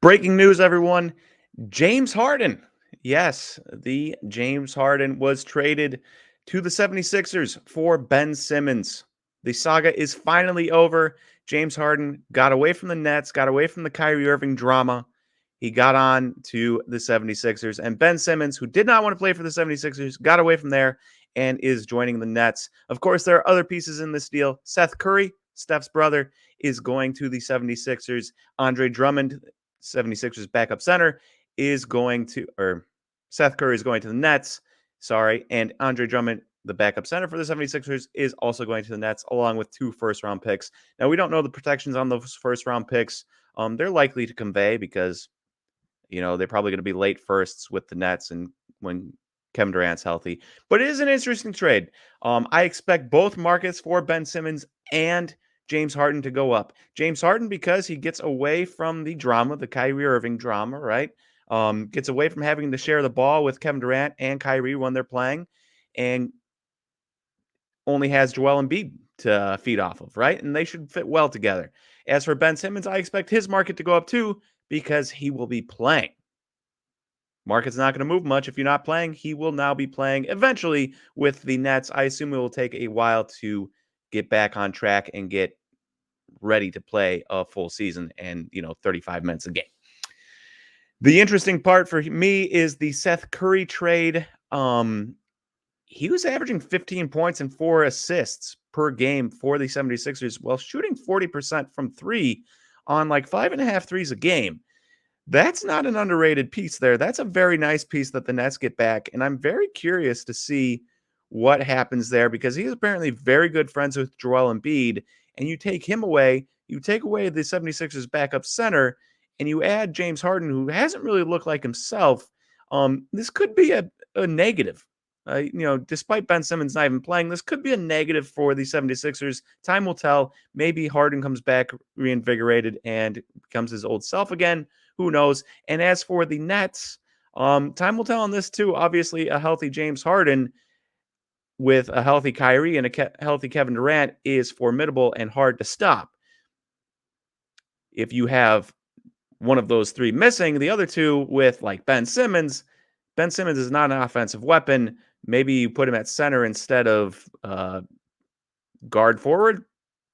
Breaking news, everyone. James Harden. Yes, the James Harden was traded to the 76ers for Ben Simmons. The saga is finally over. James Harden got away from the Nets, got away from the Kyrie Irving drama. He got on to the 76ers. And Ben Simmons, who did not want to play for the 76ers, got away from there and is joining the Nets. Of course, there are other pieces in this deal. Seth Curry, Steph's brother, is going to the 76ers. Andre Drummond, 76ers backup center, is going to, or Seth Curry is going to the Nets. Sorry. And Andre Drummond, the backup center for the 76ers, is also going to the Nets, along with 2 first round picks. Now, we don't know the protections on those first round picks. They're likely to convey because, they're probably going to be late firsts with the Nets and when Kevin Durant's healthy. But it is an interesting trade. I expect both markets for Ben Simmons and James Harden to go up. James Harden, because he gets away from the drama, the Kyrie Irving drama, right? Gets away from having to share the ball with Kevin Durant and Kyrie when they're playing, and only has Joel Embiid to feed off of, right? And they should fit well together. As for Ben Simmons, I expect his market to go up too because he will be playing. Market's not going to move much. If you're not playing, he will now be playing eventually with the Nets. I assume it will take a while to get back on track and get ready to play a full season and, 35 minutes a game. The interesting part for me is the Seth Curry trade. He was averaging 15 points and 4 assists per game for the 76ers while shooting 40% from 3 on like 5.5 threes a game. That's not an underrated piece there. That's a very nice piece that the Nets get back. And I'm very curious to see what happens there because he's apparently very good friends with Joel Embiid. And you take him away, you take away the 76ers backup center, and you add James Harden, who hasn't really looked like himself. This could be a negative. Despite Ben Simmons not even playing, this could be a negative for the 76ers. Time will tell. Maybe Harden comes back reinvigorated and becomes his old self again. Who knows? And as for the Nets, time will tell on this too. Obviously, a healthy James Harden with a healthy Kyrie and a healthy Kevin Durant is formidable and hard to stop. If you have one of those 3 missing, the other 2 with like Ben Simmons is not an offensive weapon. Maybe you put him at center instead of guard forward.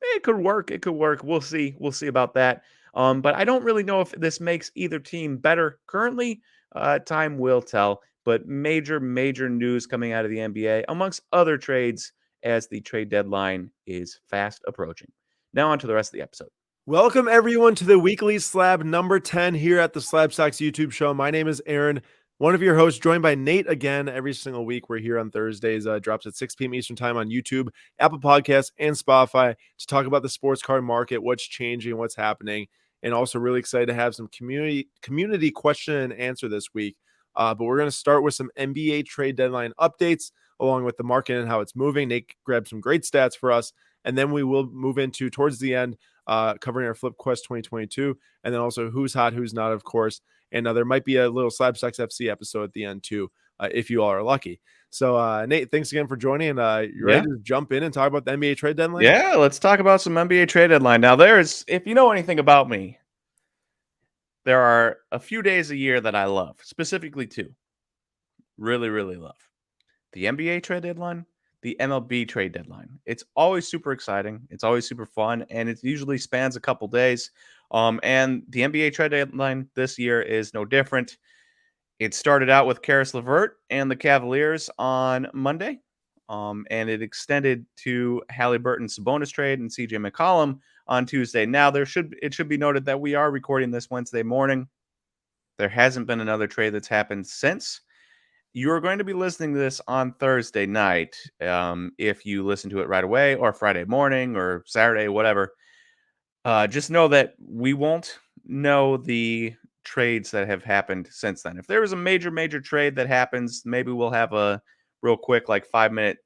It could work. It could work. We'll see. We'll see about that. But I don't really know if this makes either team better currently. Time will tell. But major news coming out of the NBA, amongst other trades, as the trade deadline is fast approaching. Now on to the rest of the episode. Welcome everyone to the Weekly Slab number 10 here at the SlabStox YouTube show. My name is Aaron, one of your hosts, joined by Nate again every single week. We're here on Thursdays. Drops at 6 p.m. Eastern time on YouTube, Apple Podcasts, and Spotify to talk about the sports card market, what's changing, what's happening, and also really excited to have some community question and answer this week. But we're going to start with some NBA trade deadline updates along with the market and how it's moving. Nate grabbed some great stats for us, and then we will move into towards the end covering our Flip Quest 2022, and then also who's hot, who's not, of course. And there might be a little SlabStox FC episode at the end too, if you all are lucky. So, Nate, thanks again for joining. You ready to jump in and talk about the NBA trade deadline? Yeah, let's talk about some NBA trade deadline. Now, if you know anything about me, there are a few days a year that I love, specifically 2. Really, really love. The NBA trade deadline, the MLB trade deadline. It's always super exciting. It's always super fun, and it usually spans a couple days. And the NBA trade deadline this year is no different. It started out with Karis LeVert and the Cavaliers on Monday, and it extended to Halliburton Sabonis trade and CJ McCollum on Tuesday. Now, it should be noted that we are recording this Wednesday morning. There hasn't been another trade that's happened since. You're going to be listening to this on Thursday night. If you listen to it right away, or Friday morning, or Saturday, whatever, just know that we won't know the trades that have happened since then. If there was a major trade that happens, maybe we'll have a real quick, like 5-minute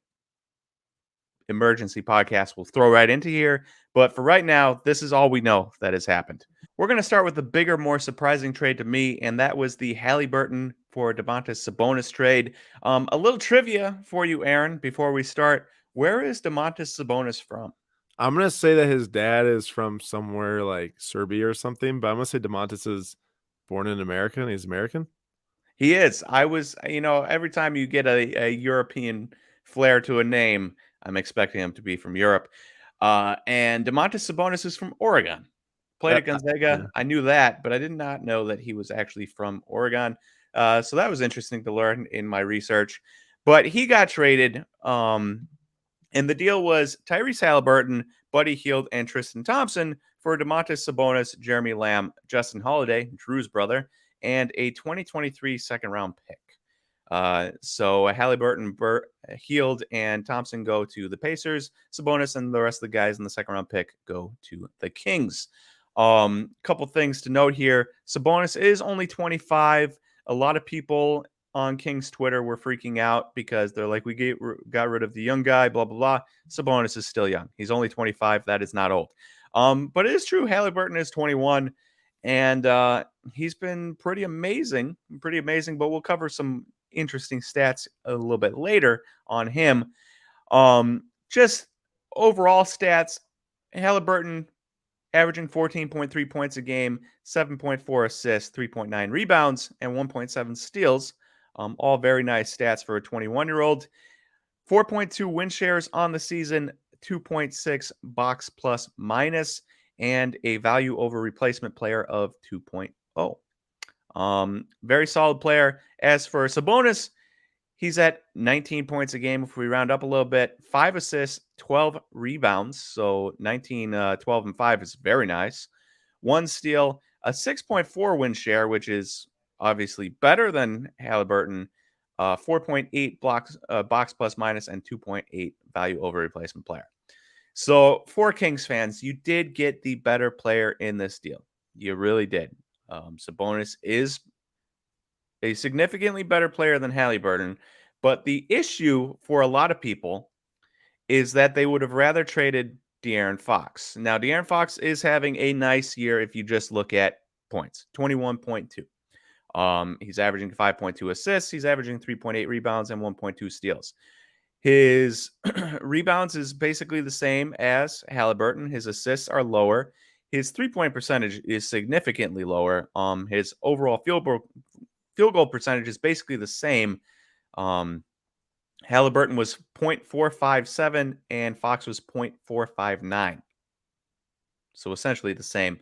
emergency podcast we'll throw right into here. But for right now, this is all we know that has happened. We're going to start with the bigger, more surprising trade to me, and that was the Halliburton for Domantas Sabonis trade. A little trivia for you, Aaron, before we start. Where is Domantas Sabonis from? I'm going to say that his dad is from somewhere like Serbia or something, but I'm going to say Domantas is born in America and he's American? He is. I was, every time you get a European flair to a name, I'm expecting him to be from Europe. And Domantas Sabonis is from Oregon. Played That at yeah. Gonzaga. I knew that, but I did not know that he was actually from Oregon. So that was interesting to learn in my research. But he got traded. And the deal was Tyrese Halliburton, Buddy Hield, and Tristan Thompson for Domantas Sabonis, Jeremy Lamb, Justin Holiday, Drew's brother, and a 2023 second round pick. So Halliburton, Hield, and Thompson go to the Pacers. Sabonis and the rest of the guys in the second round pick go to the Kings. Couple things to note here. Sabonis is only 25. A lot of people on Kings Twitter were freaking out because they're like, we got rid of the young guy, blah, blah, blah. Sabonis is still young. He's only 25. That is not old. But it is true. Halliburton is 21, and he's been pretty amazing, but we'll cover some interesting stats a little bit later on him. Just overall stats, Halliburton averaging 14.3 points a game, 7.4 assists, 3.9 rebounds, and 1.7 steals. All very nice stats for a 21-year-old. 4.2 win shares on the season, 2.6 box plus minus, and a value over replacement player of 2.0. Very solid player. As for Sabonis, he's at 19 points a game if we round up a little bit, 5 assists, 12 rebounds. So 19, 12, and 5 is very nice. 1 steal, a 6.4 win share, which is obviously better than Halliburton. 4.8 box plus minus, and 2.8 value over replacement player. So for Kings fans, you did get the better player in this deal. You really did. Sabonis is a significantly better player than Halliburton. But the issue for a lot of people is that they would have rather traded De'Aaron Fox. Now, De'Aaron Fox is having a nice year if you just look at points, 21.2. He's averaging 5.2 assists. He's averaging 3.8 rebounds and 1.2 steals. His rebounds is basically the same as Halliburton. His assists are lower. His three-point percentage is significantly lower. His overall field goal percentage is basically the same. Halliburton was 0.457 and Fox was 0.459. So essentially the same.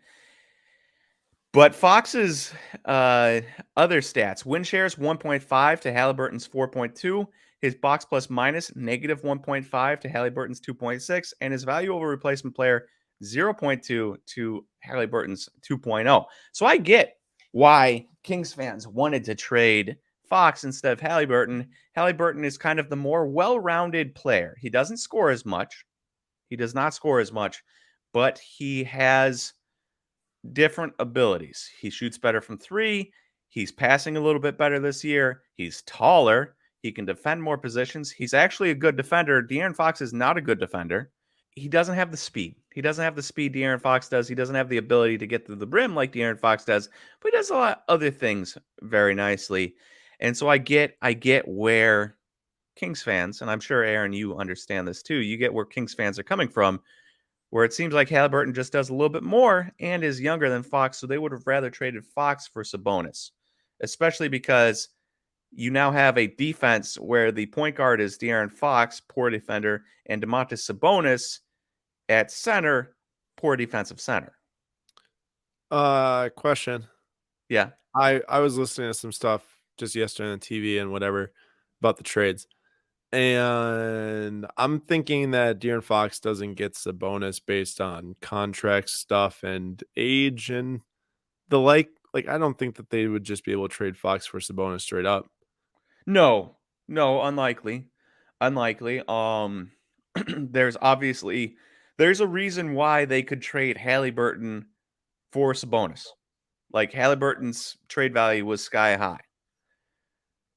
But Fox's other stats, win shares 1.5 to Halliburton's 4.2, his box plus minus negative 1.5 to Halliburton's 2.6, and his value over replacement player 0.2 to Halliburton's 2.0. So I get why Kings fans wanted to trade Fox instead of Halliburton. Halliburton is kind of the more well-rounded player. He doesn't score as much. He does not score as much, but he has different abilities. He shoots better from 3. He's passing a little bit better this year. He's taller. He can defend more positions. He's actually a good defender. De'Aaron Fox is not a good defender. He doesn't have the speed. He doesn't have the speed De'Aaron Fox does. He doesn't have the ability to get to the rim like De'Aaron Fox does, but he does a lot of other things very nicely. And so I get where Kings fans, and I'm sure Aaron, you understand this too. You get where Kings fans are coming from, where it seems like Halliburton just does a little bit more and is younger than Fox, so they would have rather traded Fox for Sabonis, especially because you now have a defense where the point guard is De'Aaron Fox, poor defender, and Domantas Sabonis at center, poor defensive center. Question. Yeah. I was listening to some stuff just yesterday on TV and whatever about the trades. And I'm thinking that De'Aaron Fox doesn't get Sabonis based on contract stuff and age and the like. Like, I don't think that they would just be able to trade Fox for Sabonis straight up. No, unlikely. Unlikely. There's a reason why they could trade Halliburton for Sabonis. Like Halliburton's trade value was sky high.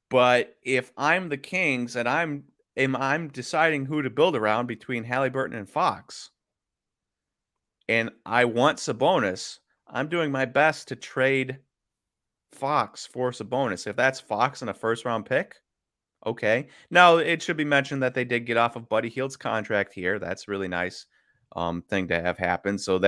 But if I'm the Kings and I'm deciding who to build around between Halliburton and Fox, and I want Sabonis, I'm doing my best to trade Fox for Sabonis. If that's Fox and a first round pick, okay. Now it should be mentioned that they did get off of Buddy Hield's contract here. That's really nice thing to have happen. So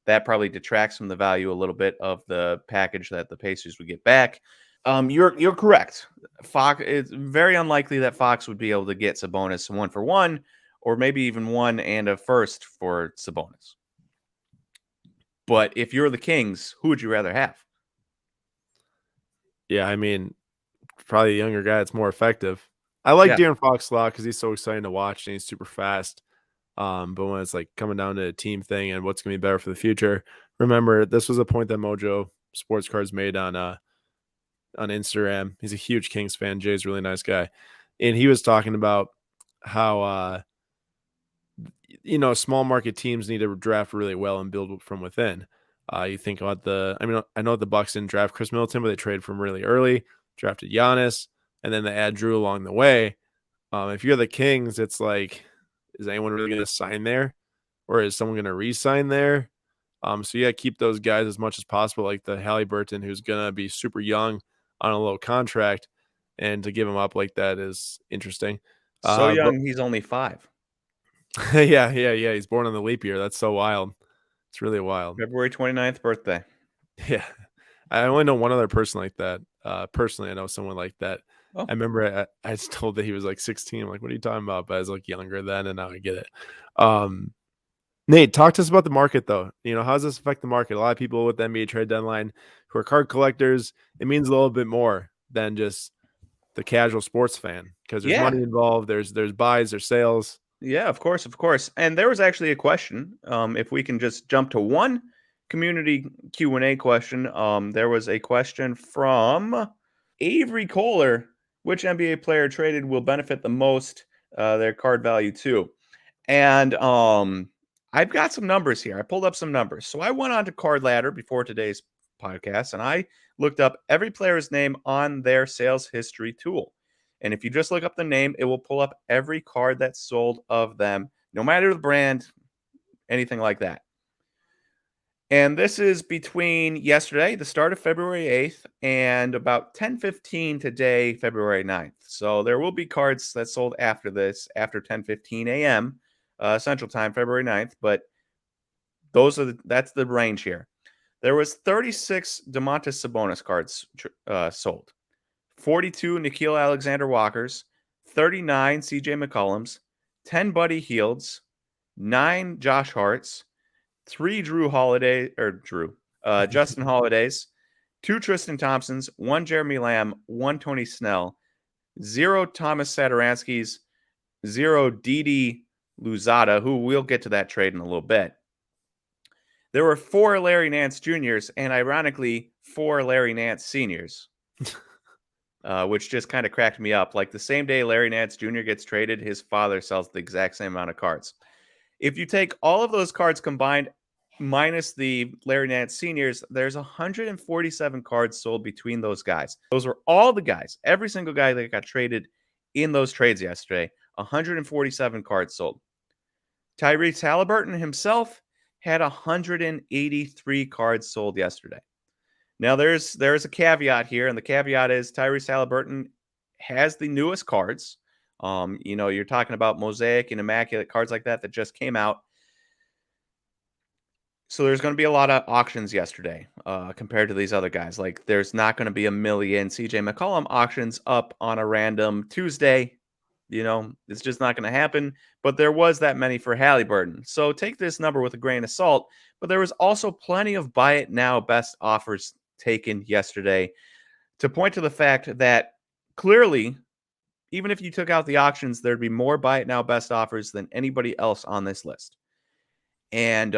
that probably detracts from the value a little bit of the package that the Pacers would get back. You're correct. Fox, it's very unlikely that Fox would be able to get Sabonis 1-for-1, or maybe even one and a first for Sabonis. But if you're the Kings, who would you rather have? Yeah, I mean, probably a younger guy that's more effective. I like Yeah. De'Aaron Fox a lot because he's so exciting to watch and he's super fast. But when it's like coming down to a team thing and what's gonna be better for the future, remember this was a point that Mojo Sports Cards made on Instagram. He's a huge Kings fan. Jay's a really nice guy, and he was talking about how small market teams need to draft really well and build from within. You think about I know the Bucks didn't draft Chris Middleton, but they traded from really early, drafted Giannis, and then they add Drew along the way. If you're the Kings, it's like, is anyone really going to sign there, or is someone going to re-sign there? So yeah, keep those guys as much as possible, like the Halliburton, who's going to be super young on a low contract, and to give him up like that is interesting. So But young, he's only 5. yeah. He's born on the leap year. That's so wild. It's really wild. February 29th birthday. Yeah. I only know one other person like that. Personally, I know someone like that. Oh. I remember I was told that he was like 16. I'm like, what are you talking about? But I was like younger then, and now I get it. Nate, talk to us about the market, though. How does this affect the market? A lot of people with the NBA trade deadline who are card collectors, it means a little bit more than just the casual sports fan because there's money involved. There's buys, there's sales. Yeah, of course, of course. And there was actually a question. If we can just jump to one community Q&A question. There was a question from Avery Kohler. Which NBA player traded will benefit the most their card value too? And I've got some numbers here. I pulled up some numbers. So I went on to Card Ladder before today's podcast, and I looked up every player's name on their sales history tool. And if you just look up the name, it will pull up every card that's sold of them, no matter the brand, anything like that. And this is between yesterday, the start of February 8th, and about 10:15 today, February 9th. So there will be cards that sold after this, after 10:15 a.m. Central Time, February 9th, but that's the range here. There was 36 DeMontis Sabonis cards sold, 42 Nickeil Alexander Walkers, 39 CJ McCollums, 10 Buddy Hields, 9 Josh Harts, 3 Justin Holidays, 2 Tristan Thompsons, 1 Jeremy Lamb, 1 Tony Snell, 0 Thomas Satoranskis, 0 Didi Luzada, who we'll get to that trade in a little bit. There were 4 Larry Nance Juniors and ironically 4 Larry Nance Seniors, which just kind of cracked me up. Like the same day Larry Nance Jr. gets traded, his father sells the exact same amount of cards. If you take all of those cards combined minus the Larry Nance Seniors, there's 147 cards sold between those guys. Those were all the guys, every single guy that got traded in those trades yesterday. 147 cards sold. Tyrese Halliburton himself had 183 cards sold yesterday. Now there's a caveat here, and the caveat is Tyrese Halliburton has the newest cards. You're talking about Mosaic and Immaculate cards like that just came out. So there's going to be a lot of auctions yesterday compared to these other guys. Like there's not going to be a million CJ McCollum auctions up on a random Tuesday. It's just not going to happen. But there was that many for Halliburton. So take this number with a grain of salt. But there was also plenty of buy it now best offers taken yesterday to point to the fact that clearly, even if you took out the auctions, there'd be more buy it now best offers than anybody else on this list. And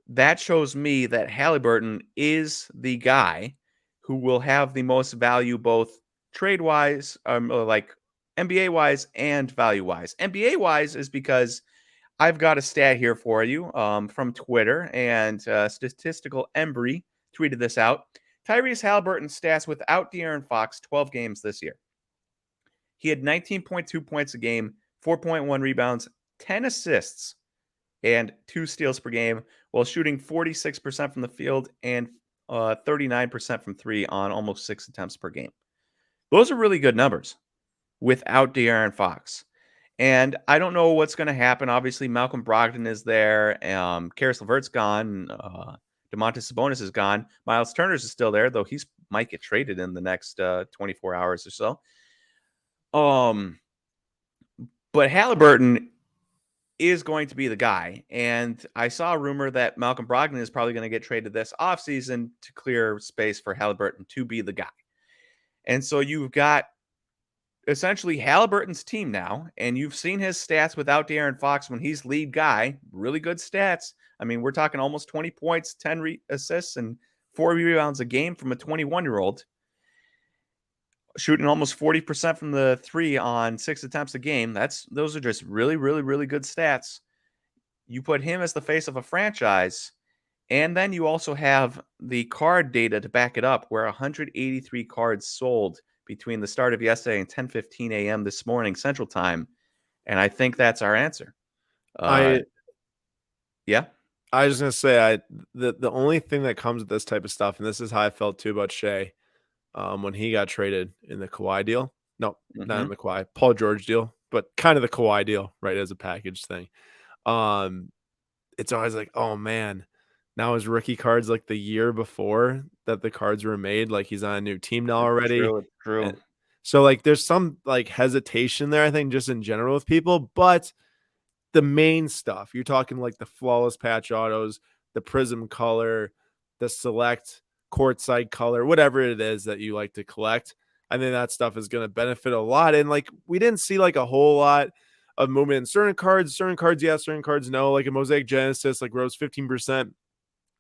that shows me that Halliburton is the guy who will have the most value both trade-wise, like NBA-wise and value-wise. NBA-wise is because I've got a stat here for you from Twitter, and Statistical Embry tweeted this out. Tyrese Halliburton's stats without De'Aaron Fox, 12 games this year. He had 19.2 points a game, 4.1 rebounds, 10 assists, and 2 steals per game, while shooting 46% from the field and 39% from 3 on almost 6 attempts per game. Those are really good numbers without De'Aaron Fox. And I don't know what's going to happen. Obviously, Malcolm Brogdon is there. Karis LeVert's gone. Domantas Sabonis is gone. Miles Turner's is still there, though he might get traded in the next 24 hours or so. But Halliburton is going to be the guy. And I saw a rumor that Malcolm Brogdon is probably going to get traded this offseason to clear space for Halliburton to be the guy. And so you've got essentially Halliburton's team now, and you've seen his stats without De'Aaron Fox when he's lead guy. Really good stats. I mean, we're talking almost 20 points, 10 assists, and 4 rebounds a game from a 21-year-old, shooting almost 40% from the three on 6 attempts a game. Those are just really, really, really good stats. You put him as the face of a franchise, and then you also have the card data to back it up, where 183 cards sold between the start of yesterday and 10:15 a.m. this morning Central Time, and I think that's our answer. I Yeah. I was gonna say the only thing that comes with this type of stuff, and this is how I felt too about Shea, when he got traded in the Kawhi deal. No, not in the Kawhi, Paul George deal, but kind of the Kawhi deal, right, as a package thing. It's always like, oh man, now his rookie cards like the year before that the cards were made, like he's on a new team now already. True. And so like there's some like hesitation there, I think, just in general with people, but the main stuff, you're talking like the flawless patch autos, the prism color, the select courtside color, whatever it is that you like to collect. I think that stuff is going to benefit a lot. And like, we didn't see like a whole lot of movement in certain cards, yes, certain cards, no. Like a Mosaic Genesis, like rose 15%.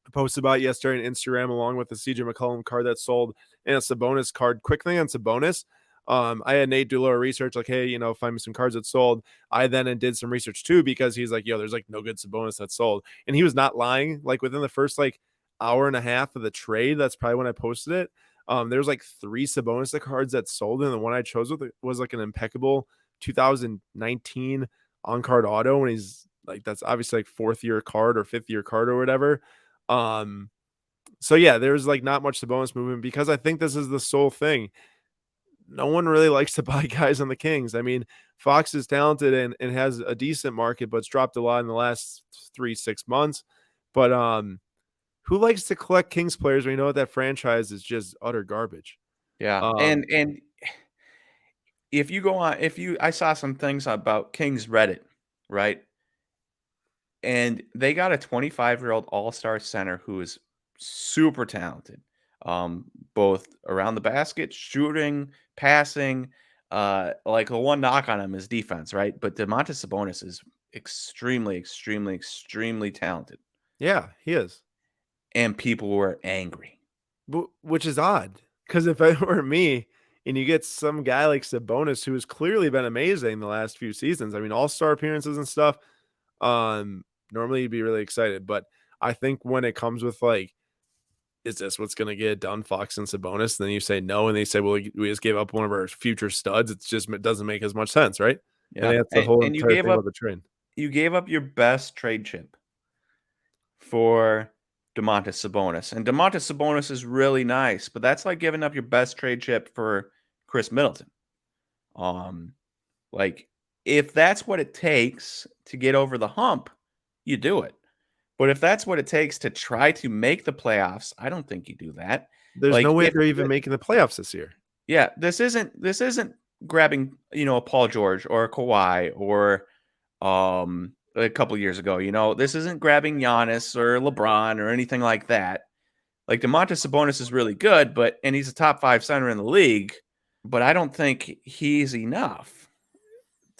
I posted about it yesterday on Instagram, along with the CJ McCollum card that sold and a Sabonis card. Quick thing on Sabonis. I had Nate do a little research, like, hey, find me some cards that sold. I then did some research too, because he's like, yo, there's like no good Sabonis that sold. And he was not lying. Like within the first like hour and a half of the trade, that's probably when I posted it. There's like 3 Sabonis cards that sold, and the one I chose was like an impeccable 2019 on card auto, and he's like, that's obviously like 4th year card or 5th year card or whatever. So yeah, there's like not much Sabonis movement, because I think this is the sole thing. No one really likes to buy guys on the Kings. I mean, Fox is talented and has a decent market, but it's dropped a lot in the last 3-6 months. But who likes to collect Kings players when you know that franchise is just utter garbage? Yeah. And if you go on, I saw some things about Kings Reddit, right? And they got a 25-year-old all-star center who is super talented, both around the basket, shooting, passing. Like the one knock on him is defense, right? But Domantas Sabonis is extremely, extremely, extremely talented, Yeah, he is. and people were angry. Which is odd, because if it were me and you get some guy like Sabonis, who has clearly been amazing the last few seasons, I mean, all-star appearances and stuff, normally you'd be really excited. But I think when it comes with like, is this what's going to get it done, Fox and Sabonis? And then you say no, and they say, well, we just gave up one of our future studs. It doesn't make as much sense, right? I Yeah, think that's the whole and entire thing about the trade. you gave up your best trade chip for Domantas Sabonis. And Domantas Sabonis is really nice, but that's like giving up your best trade chip for Chris Middleton. Like if that's what it takes to get over the hump, you do it. But if that's what it takes to try to make the playoffs, I don't think you do that. There's Like no way if they're even making the playoffs this year. yeah, this isn't grabbing, a Paul George or a Kawhi or a couple years ago. This isn't grabbing Giannis or LeBron or anything like that. Like Domantas Sabonis is really good, and he's a top 5 center in the league, but I don't think he's enough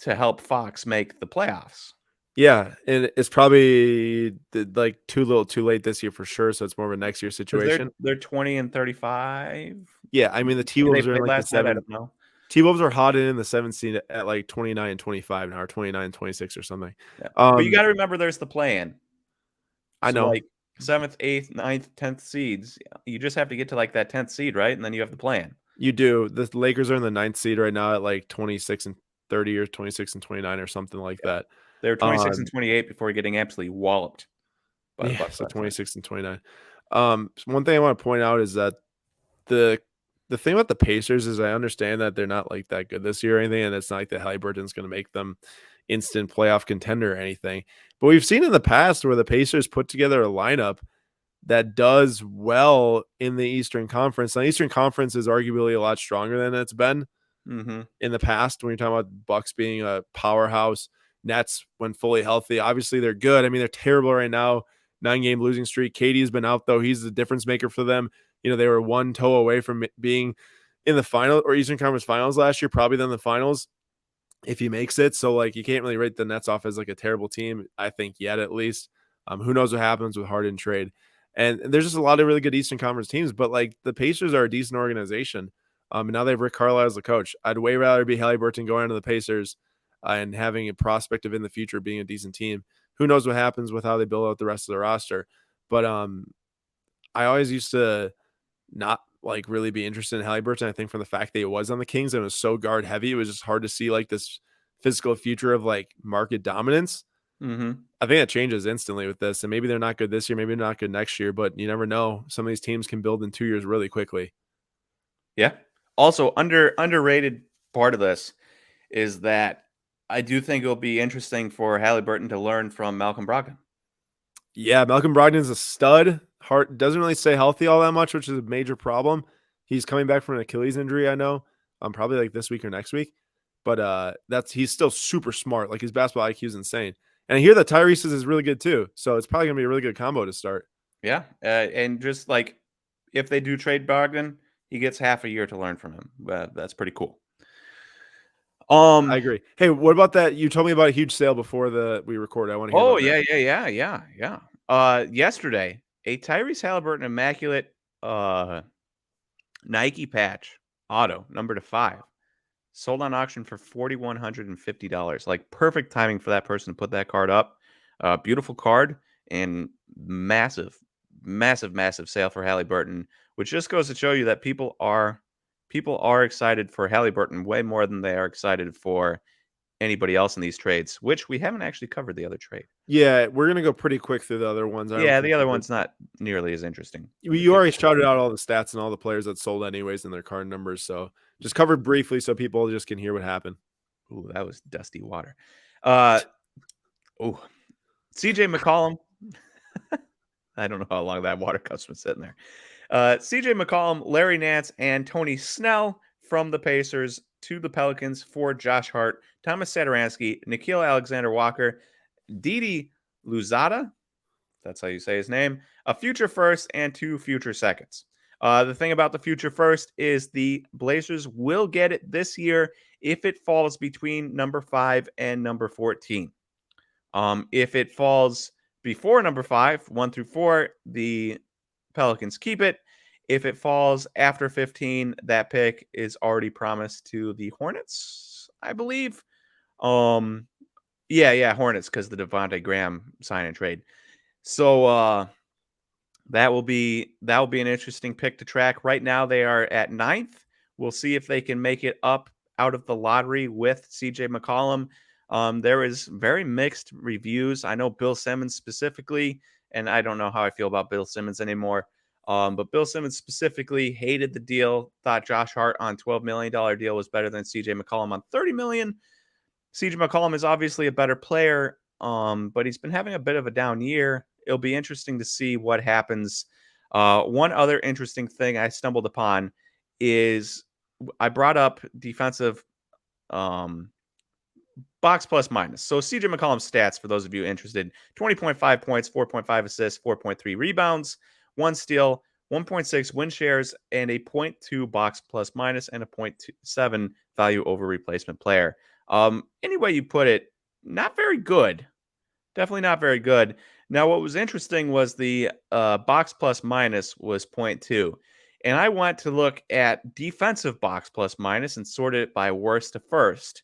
to help Fox make the playoffs. Yeah, and it's probably like too little, too late this year for sure. So it's more of a next year Because situation. they're 20 and 35. Yeah, I mean the T They Wolves are in played like the last night. I 7. don't know. T Wolves are hot in the 7th seed at like 29 and 25 now, or 29 and 26 or something. Yeah. But you got to remember, there's the play-in. I So know. like 7th, 8th, 9th, 10th seeds, you just have to get to like that 10th seed, right? And then you have the plan. You do. The Lakers are in the 9th seed right now at like 26 and 30 or 26 and 29 or something like that. They were 26 and 28 before getting absolutely walloped by the Yeah, Bucks so last night. 26 and 29. One thing I want to point out is that the The thing about the Pacers is I understand that they're not like that good this year or anything, and it's not like the Halliburton's going to make them instant playoff contender or anything. But we've seen in the past where the Pacers put together a lineup that does well in the Eastern Conference. Now, Eastern Conference is arguably a lot stronger than it's been Mm-hmm. in the past when you're talking about Bucks being a powerhouse. Nets when fully healthy. Obviously, they're good. I mean, they're terrible right now. 9-game losing streak. KD's been out though. He's the difference maker for them. You know, they were one toe away from being in the final or Eastern Conference Finals last year, probably then the finals if he makes it. So like you can't really rate the Nets off as like a terrible team, I think yet at least. Who knows what happens with Harden trade. And there's just a lot of really good Eastern Conference teams, but like the Pacers are a decent organization. And now they have Rick Carlisle as the coach. I'd way rather be Halliburton going into the Pacers and having a prospect of in the future being a decent team. Who knows what happens with how they build out the rest of the roster. But I always used to not like really be interested in Halliburton. I think from the fact that he was on the Kings and it was so guard heavy, it was just hard to see like this physical future of like market dominance. Mm-hmm. I think that changes instantly with this. And maybe they're not good this year, maybe they're not good next year, but you never know. Some of these teams can build in 2 years really quickly. Yeah. Also, underrated part of this is that I do think it'll be interesting for Halliburton to learn from Malcolm Brogdon. Yeah, Malcolm Brogdon's a stud. Heart doesn't really stay healthy all that much, which is a major problem. He's coming back from an Achilles injury, I know. Probably like this week or next week. But he's still super smart. Like his basketball IQ is insane. And I hear that Tyrese is really good too. So it's probably gonna be a really good combo to start. Yeah. And just like if they do trade Brogdon, he gets half a year to learn from him. That's pretty cool. I agree. Hey, what about that? You told me about a huge sale before we recorded. I want to hear Oh, about that. yeah. Yesterday, a Tyrese Halliburton immaculate Nike patch auto number to 5 sold on auction for $4,150. Like perfect timing for that person to put that card up. Beautiful card and massive sale for Halliburton, which just goes to show you that people are excited for Halliburton way more than they are excited for anybody else in these trades, which we haven't actually covered the other trade. Yeah, we're gonna go pretty quick through the other ones. I don't Yeah, think the other one's not nearly as interesting. you already shouted out all the stats and all the players that sold anyways and their card numbers. So just covered briefly so people just can hear what happened. Ooh, that was dusty water. Oh, CJ McCollum. I don't know how long that water cup's been sitting there. CJ McCollum, Larry Nance, and Tony Snell from the Pacers to the Pelicans for Josh Hart, Thomas Satoransky, Nickeil Alexander-Walker, Didi Luzada, that's how you say his name, a future first and 2 future seconds. The thing about the future first is the Blazers will get it this year if it falls between number 5 and number 14. If it falls before number 5, 1 through 4, the Pelicans keep it. If it falls after 15, that pick is already promised to the Hornets, I believe. Yeah, Hornets, because the Devontae Graham sign and trade. So that will be an interesting pick to track. Right now they are at 9th. We'll see if they can make it up out of the lottery with CJ McCollum. There is very mixed reviews. I know Bill Simmons specifically, and I don't know how I feel about Bill Simmons anymore. But Bill Simmons specifically hated the deal, thought Josh Hart on $12 million deal was better than CJ McCollum on $30 million. CJ McCollum is obviously a better player, but he's been having a bit of a down year. It'll be interesting to see what happens. One other interesting thing I stumbled upon is I brought up defensive box plus minus. So CJ McCollum's stats, for those of you interested, 20.5 points, 4.5 assists, 4.3 rebounds, 1 steal, 1.6 win shares, and a 0.2 box plus minus, and a 0.7 value over replacement player. Any way you put it, not very good. Definitely not very good. Now, what was interesting was the box plus minus was 0.2. And I went to look at defensive box plus minus and sorted it by worst to first.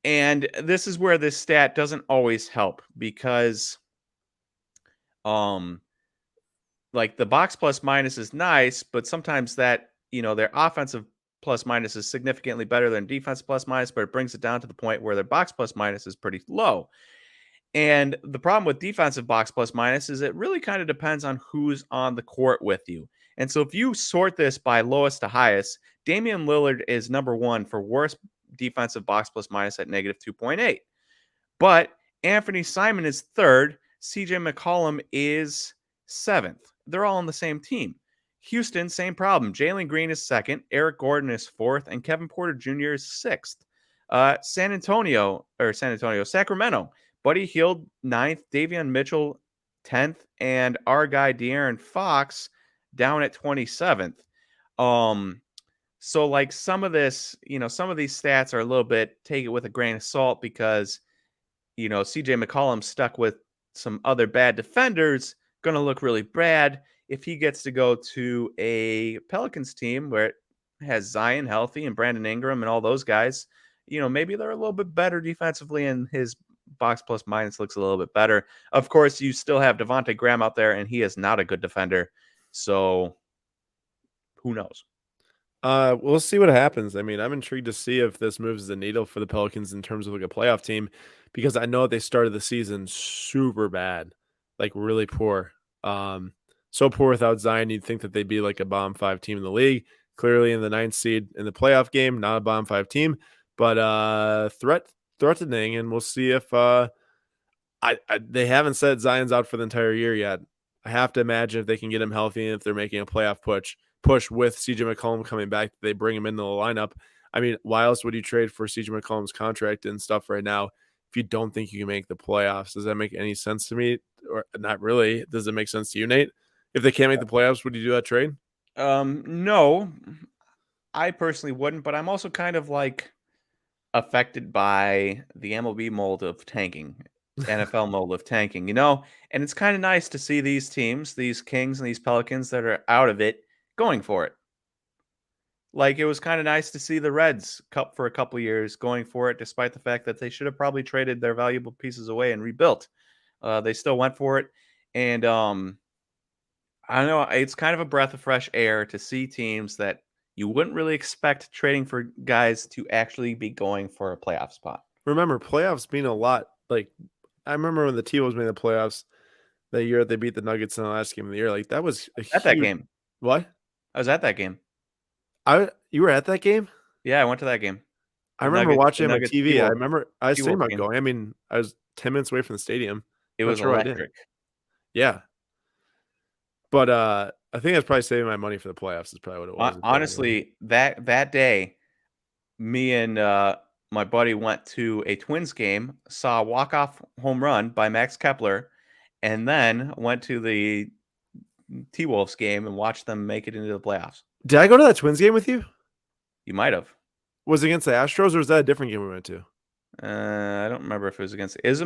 And this is where this stat doesn't always help because like the box plus minus is nice, but sometimes that, their offensive plus minus is significantly better than defense plus minus, but it brings it down to the point where their box plus minus is pretty low. And the problem with defensive box plus minus is it really kind of depends on who's on the court with you. And so if you sort this by lowest to highest, Damian Lillard is number one for worst defensive box plus minus at negative 2.8. But Anthony Simon is third. CJ McCollum is seventh. They're all on the same team. Houston, same problem. Jalen Green is second. Eric Gordon is fourth. And Kevin Porter Jr. is sixth. Sacramento. Buddy Hield, ninth. Davion Mitchell, 10th. And our guy, De'Aaron Fox, down at 27th. So like some of this, some of these stats are a little bit, take it with a grain of salt, because CJ McCollum stuck with some other bad defenders, going to look really bad. If he gets to go to a Pelicans team where it has Zion healthy and Brandon Ingram and all those guys, maybe they're a little bit better defensively and his box plus minus looks a little bit better. Of course, you still have Devontae Graham out there, and he is not a good defender. So who knows? We'll see what happens. I mean, I'm intrigued to see if this moves the needle for the Pelicans in terms of like a playoff team, because I know they started the season super bad, like really poor. So poor without Zion, you'd think that they'd be like a bottom 5 team in the league. Clearly in the 9th seed in the playoff game, not a bottom 5 team, but threatening, and we'll see if they haven't said Zion's out for the entire year yet. I have to imagine if they can get him healthy and if they're making a playoff push with CJ McCollum coming back, they bring him into the lineup. I mean, why else would you trade for CJ McCollum's contract and stuff right now if you don't think you can make the playoffs? Does that make any sense to me? Or not really? Does it make sense to you, Nate? If they can't make the playoffs, would you do that trade? No, I personally wouldn't, but I'm also kind of like affected by the MLB mold of tanking, NFL mold of tanking, and it's kind of nice to see these teams, these Kings and these Pelicans that are out of it, going for it. Like, it was kind of nice to see the Reds cup for a couple years going for it, despite the fact that they should have probably traded their valuable pieces away and rebuilt. They still went for it. And I don't know, it's kind of a breath of fresh air to see teams that you wouldn't really expect trading for guys to actually be going for a playoff spot. Remember, playoffs mean a lot. Like, I remember when the T-Wolves made the playoffs that year they beat the Nuggets in the last game of the year. Like, that was a At that huge. game. What? I was at that game. You were at that game? Yeah, I went to that game. I remember watching it on my Nuggets TV. I remember I was thinking T-Wolves about game. going. I mean, I was 10 minutes away from the stadium. It Not was sure what I did. electric. Yeah. But I think that's probably saving my money for the playoffs is probably what it was. Honestly, that day, me and my buddy went to a Twins game, saw a walk-off home run by Max Kepler, and then went to the T-Wolves game and watched them make it into the playoffs. Did I go to that Twins game with you? You might have. Was it against the Astros, or was that a different game we went to? I don't remember if it was against. It was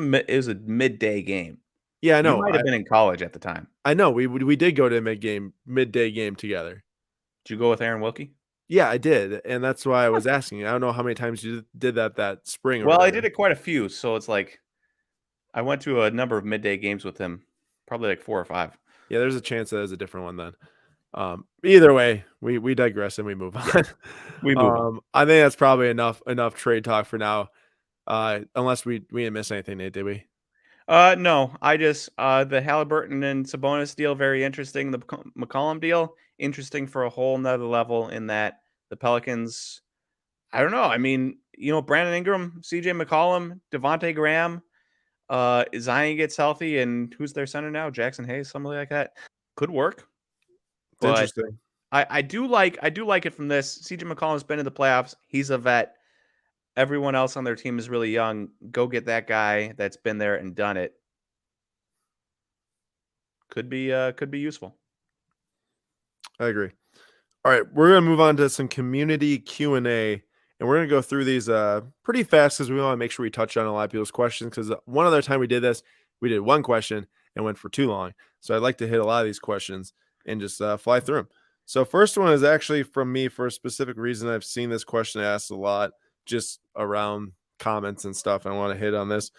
a midday game. Yeah, I know. You might have been in college at the time. I know. We did go to a midday game together. Did you go with Aaron Wilkie? Yeah, I did, and that's why I was asking. I don't know how many times you did that spring. Well, I did it quite a few, so it's like I went to a number of midday games with him, probably like 4 or 5. Yeah, there's a chance that is a different one then. Either way, we digress and we move on. Yeah, we move on. I think that's probably enough trade talk for now. Unless we didn't miss anything, Nate, did we? No, I just the Halliburton and Sabonis deal, very interesting. The McCollum deal, interesting for a whole nother level in that the Pelicans, I don't know. I mean, Brandon Ingram, CJ McCollum, Devontae Graham, Zion gets healthy, and who's their center now? Jackson Hayes, somebody like that. Could work. It's interesting. I do like it from this. CJ McCollum's been in the playoffs. He's a vet. Everyone else on their team is really young. Go get that guy that's been there and done it. Could be useful. I agree. All right, we're gonna move on to some community Q&A, and we're gonna go through these pretty fast because we want to make sure we touch on a lot of people's questions. Because one other time we did this, we did one question and went for too long. So I'd like to hit a lot of these questions and just fly through them. So first one is actually from me for a specific reason. I've seen this question asked a lot, just around comments and stuff. I want to hit on this.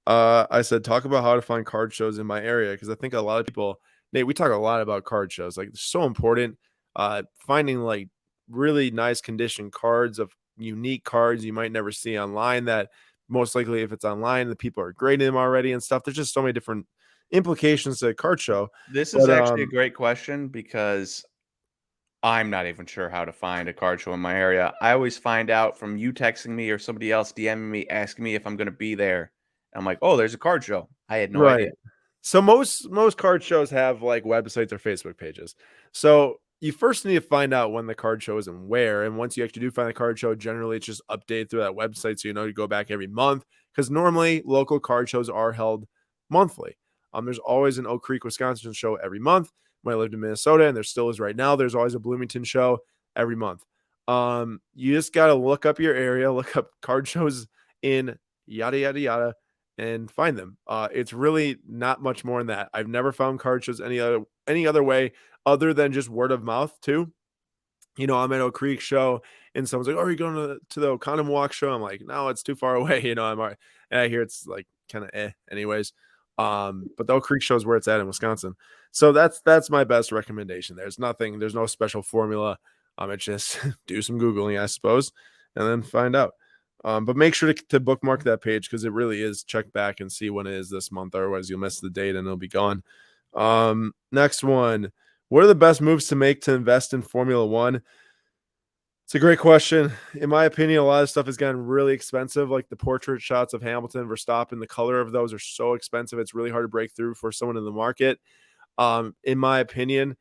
I said, talk about how to find card shows in my area, because I think a lot of people, Nate, we talk a lot about card shows. Like, it's so important. Finding like really nice condition cards of unique cards you might never see online, that most likely if it's online, the people are grading them already and stuff. There's just so many different implications to a card show. This is actually a great question, because I'm not even sure how to find a card show in my area. I always find out from you texting me or somebody else DMing me asking me if I'm going to be there. I'm like, "Oh, there's a card show." I had no Right. idea. So most card shows have like websites or Facebook pages. So you first need to find out when the card show is and where. And once you actually do find the card show, generally it's just updated through that website. So you know to go back every month. Because normally local card shows are held monthly. There's always an Oak Creek, Wisconsin show every month. When I lived in Minnesota, and there still is right now, there's always a Bloomington show every month. You just gotta look up your area, look up card shows in yada yada yada and find them. It's really not much more than that. I've never found card shows any other way other than just word of mouth too. You know, I'm at Oak Creek show and someone's like, "Oh, are you going to the Oconomowoc show?" I'm like, "No, it's too far away." You know, I'm all right. And I hear it's like kind of anyways. But the Oak Creek show is where it's at in Wisconsin. So that's my best recommendation. There's no special formula. It's just do some Googling, I suppose, and then find out. But make sure to bookmark that page because it really is. Check back and see when it is this month. Otherwise, you'll miss the date and it'll be gone. Next one. What are the best moves to make to invest in Formula One? It's a great question. In my opinion, a lot of stuff has gotten really expensive, like the portrait shots of Hamilton, Verstappen. The color of those are so expensive. It's really hard to break through for someone in the market. In my opinion,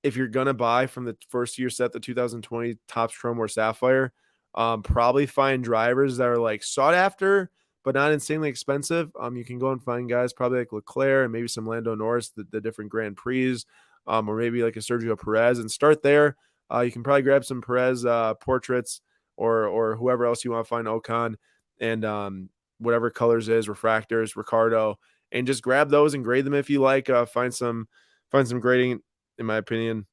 if you're gonna buy from the first year set, the 2020 Topps Chrome or Sapphire, probably find drivers that are like sought after but not insanely expensive. You can go and find guys probably like Leclerc and maybe some Lando Norris, the different Grand Prix, or maybe like a Sergio Perez, and start there. You can probably grab some Perez portraits or whoever else you want to find, Ocon, and whatever colors is refractors, Ricardo, and just grab those and grade them if you like. Find some grading. In my opinion,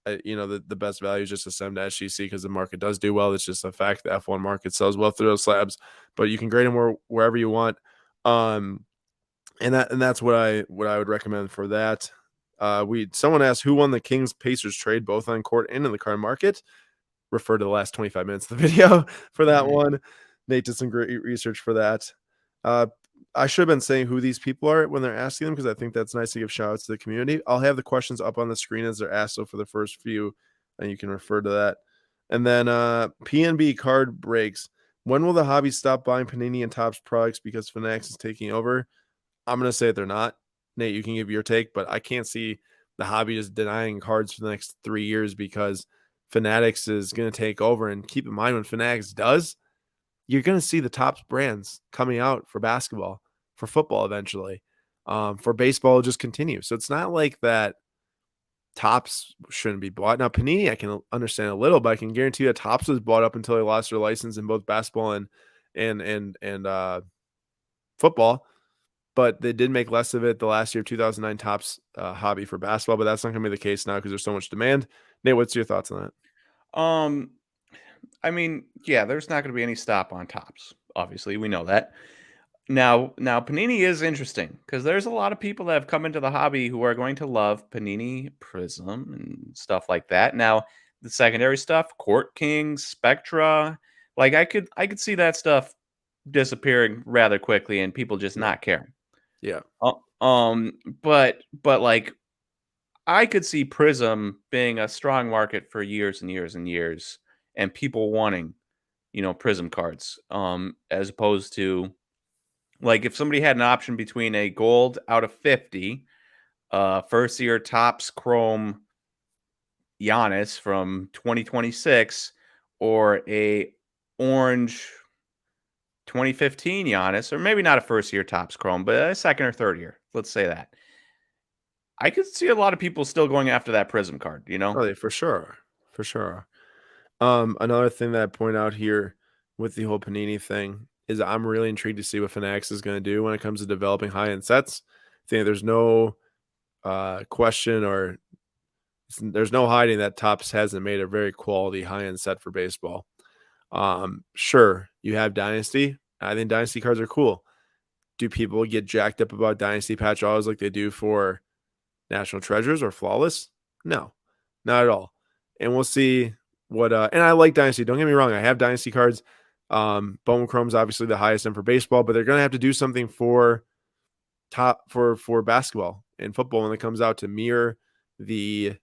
the best value is just to send to SGC because the market does do well. It's just a fact the F1 market sells well through those slabs, but you can grade them wherever you want. And that's what I would recommend for that. Someone asked who won the Kings Pacers trade, both on court and in the card market. Refer to the last 25 minutes of the video for that one. Nate did some great research for that. I should have been saying who these people are when they're asking them because I think that's nice to give shout outs to the community. I'll have the questions up on the screen as they're asked. So for the first few, and you can refer to that. And then PNB card breaks. When will the hobby stop buying Panini and Topps products because Fanatics is taking over? I'm going to say they're not. Nate, you can give your take, but I can't see the hobby just denying cards for the next 3 years because Fanatics is going to take over. And keep in mind, when Fanatics does, you're going to see the top brands coming out for basketball, for football eventually. For baseball, just continue. So it's not like that Topps shouldn't be bought. Now, Panini, I can understand a little, but I can guarantee that Topps was bought up until they lost their license in both basketball and football. But they did make less of it the last year of 2009 Topps hobby for basketball, but that's not going to be the case now because there's so much demand. Nate, what's your thoughts on that. I mean, yeah, there's not going to be any stop on Topps. Obviously, we know that. Now, Panini is interesting because there's a lot of people that have come into the hobby who are going to love Panini Prism and stuff like that. Now, the secondary stuff, Court Kings, Spectra, like I could see that stuff disappearing rather quickly and people just not caring. Yeah. But like I could see Prism being a strong market for years and years and years, and people wanting, Prism cards, as opposed to like if somebody had an option between a gold out of 50, first year Topps Chrome Giannis from 2026, or a orange 2015 Giannis, or maybe not a first year Topps Chrome, but a second or third year. Let's say that. I could see a lot of people still going after that Prism card, Oh, yeah, for sure. For sure. Another thing that I point out here with the whole Panini thing is I'm really intrigued to see what Fanatics is going to do when it comes to developing high-end sets. I think there's no question or there's no hiding that Topps hasn't made a very quality high-end set for baseball. Sure, you have Dynasty. I think Dynasty cards are cool. Do people get jacked up about Dynasty patch autos like they do for National Treasures or Flawless? No, not at all. And we'll see what and I like Dynasty. Don't get me wrong. I have Dynasty cards. Bowman Chrome's obviously the highest end for baseball, but they're gonna have to do something for basketball and football when it comes out to mirror the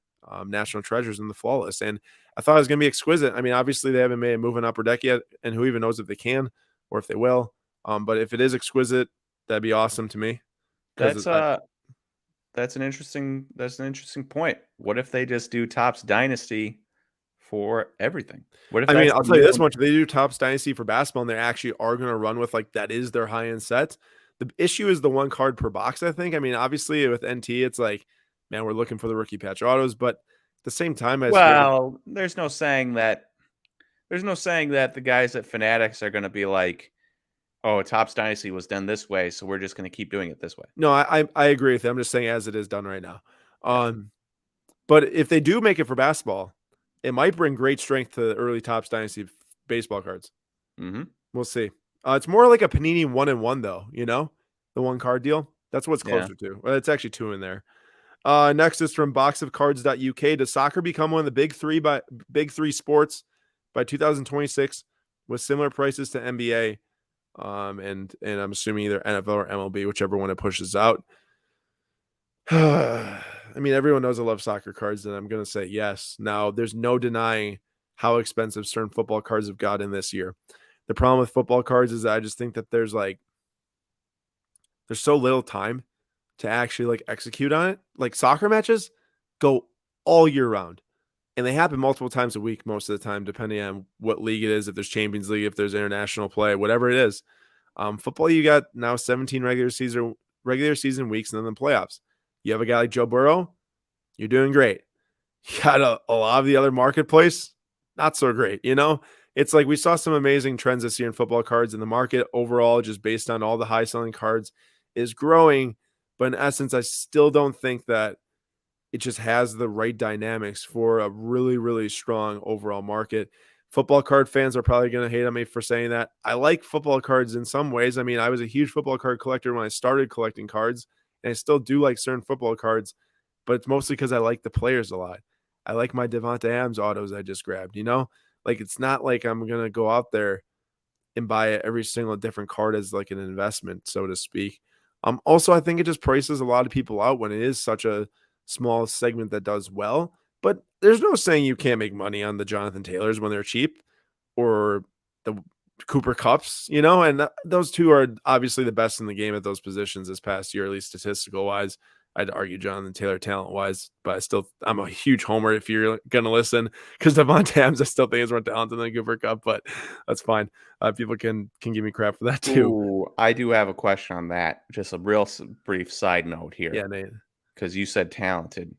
national treasures in the flawless. And I thought it was going to be exquisite. I mean, obviously they haven't made a move in upper deck yet, and who even knows if they can or if they will. But if it is exquisite, that'd be awesome to me. Because That's that's an interesting point. What if they just do Topps Dynasty for everything? What if I mean, that's I'll the tell you this new much: if they do Topps Dynasty for basketball, and they actually are going to run with like that is their high end set. The issue is the one card per box. I think. I mean, obviously with NT, it's like, man, we're looking for the rookie patch autos, but at the same time, as feel like Well, there's no saying that the guys at Fanatics are going to be like, "Oh, Topps Dynasty was done this way, so we're just going to keep doing it this way." no, I agree with you. I'm just saying as it is done right now. Yeah. But if they do make it for basketball, it might bring great strength to the early Topps Dynasty baseball cards. Mm-hmm. We'll see. It's more like a Panini 1-in-1 though, the one card deal. That's what's Yeah. closer to. Well, it's actually 2 in there. Next is from boxofcards.uk. Does soccer become one of the big three sports by 2026 with similar prices to NBA? And I'm assuming either NFL or MLB, whichever one it pushes out. I mean, everyone knows I love soccer cards, and I'm going to say yes. Now, there's no denying how expensive certain football cards have gotten this year. The problem with football cards is that I just think that there's so little time to actually like execute on it. Like soccer matches go all year round, and they happen multiple times a week most of the time, depending on what league it is, if there's Champions League, if there's international play, whatever it is. Football, you got now 17 regular season weeks and then the playoffs. You have a guy like Joe Burrow, you're doing great. You got a lot of the other marketplace, not so great. It's like we saw some amazing trends this year in football cards, and the market overall, just based on all the high selling cards, is growing. But in essence, I still don't think that it just has the right dynamics for a really, really strong overall market. Football card fans are probably going to hate on me for saying that. I like football cards in some ways. I mean, I was a huge football card collector when I started collecting cards, and I still do like certain football cards, but it's mostly because I like the players a lot. I like my Devonta Adams autos I just grabbed, Like, it's not like I'm going to go out there and buy every single different card as like an investment, so to speak. Also, I think it just prices a lot of people out when it is such a small segment that does well. But there's no saying you can't make money on the Jonathan Taylors when they're cheap, or the Cooper Cups, and those two are obviously the best in the game at those positions this past year, at least statistical wise. I'd argue Jonathan Taylor talent wise, but I'm a huge homer if you're going to listen, because Devonta Adams I still think is more talented than Cooper Cup, but that's fine. People can give me crap for that too. Ooh, I do have a question on that. Just a real brief side note here, Yeah, Nate. because you said talented,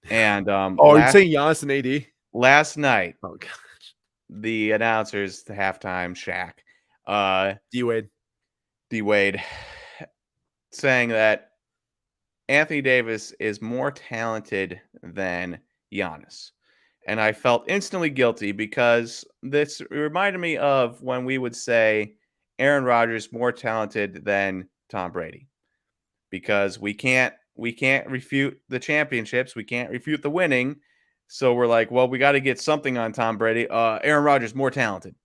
and Oh, you're saying Giannis and AD? last night Oh god, the announcers, the halftime, Shaq, D Wade, saying that Anthony Davis is more talented than Giannis. And I felt instantly guilty because this reminded me of when we would say Aaron Rodgers more talented than Tom Brady, because we can't refute the championships, we can't refute the winning. So we're like, well, we got to get something on Tom Brady. Aaron Rodgers more talented.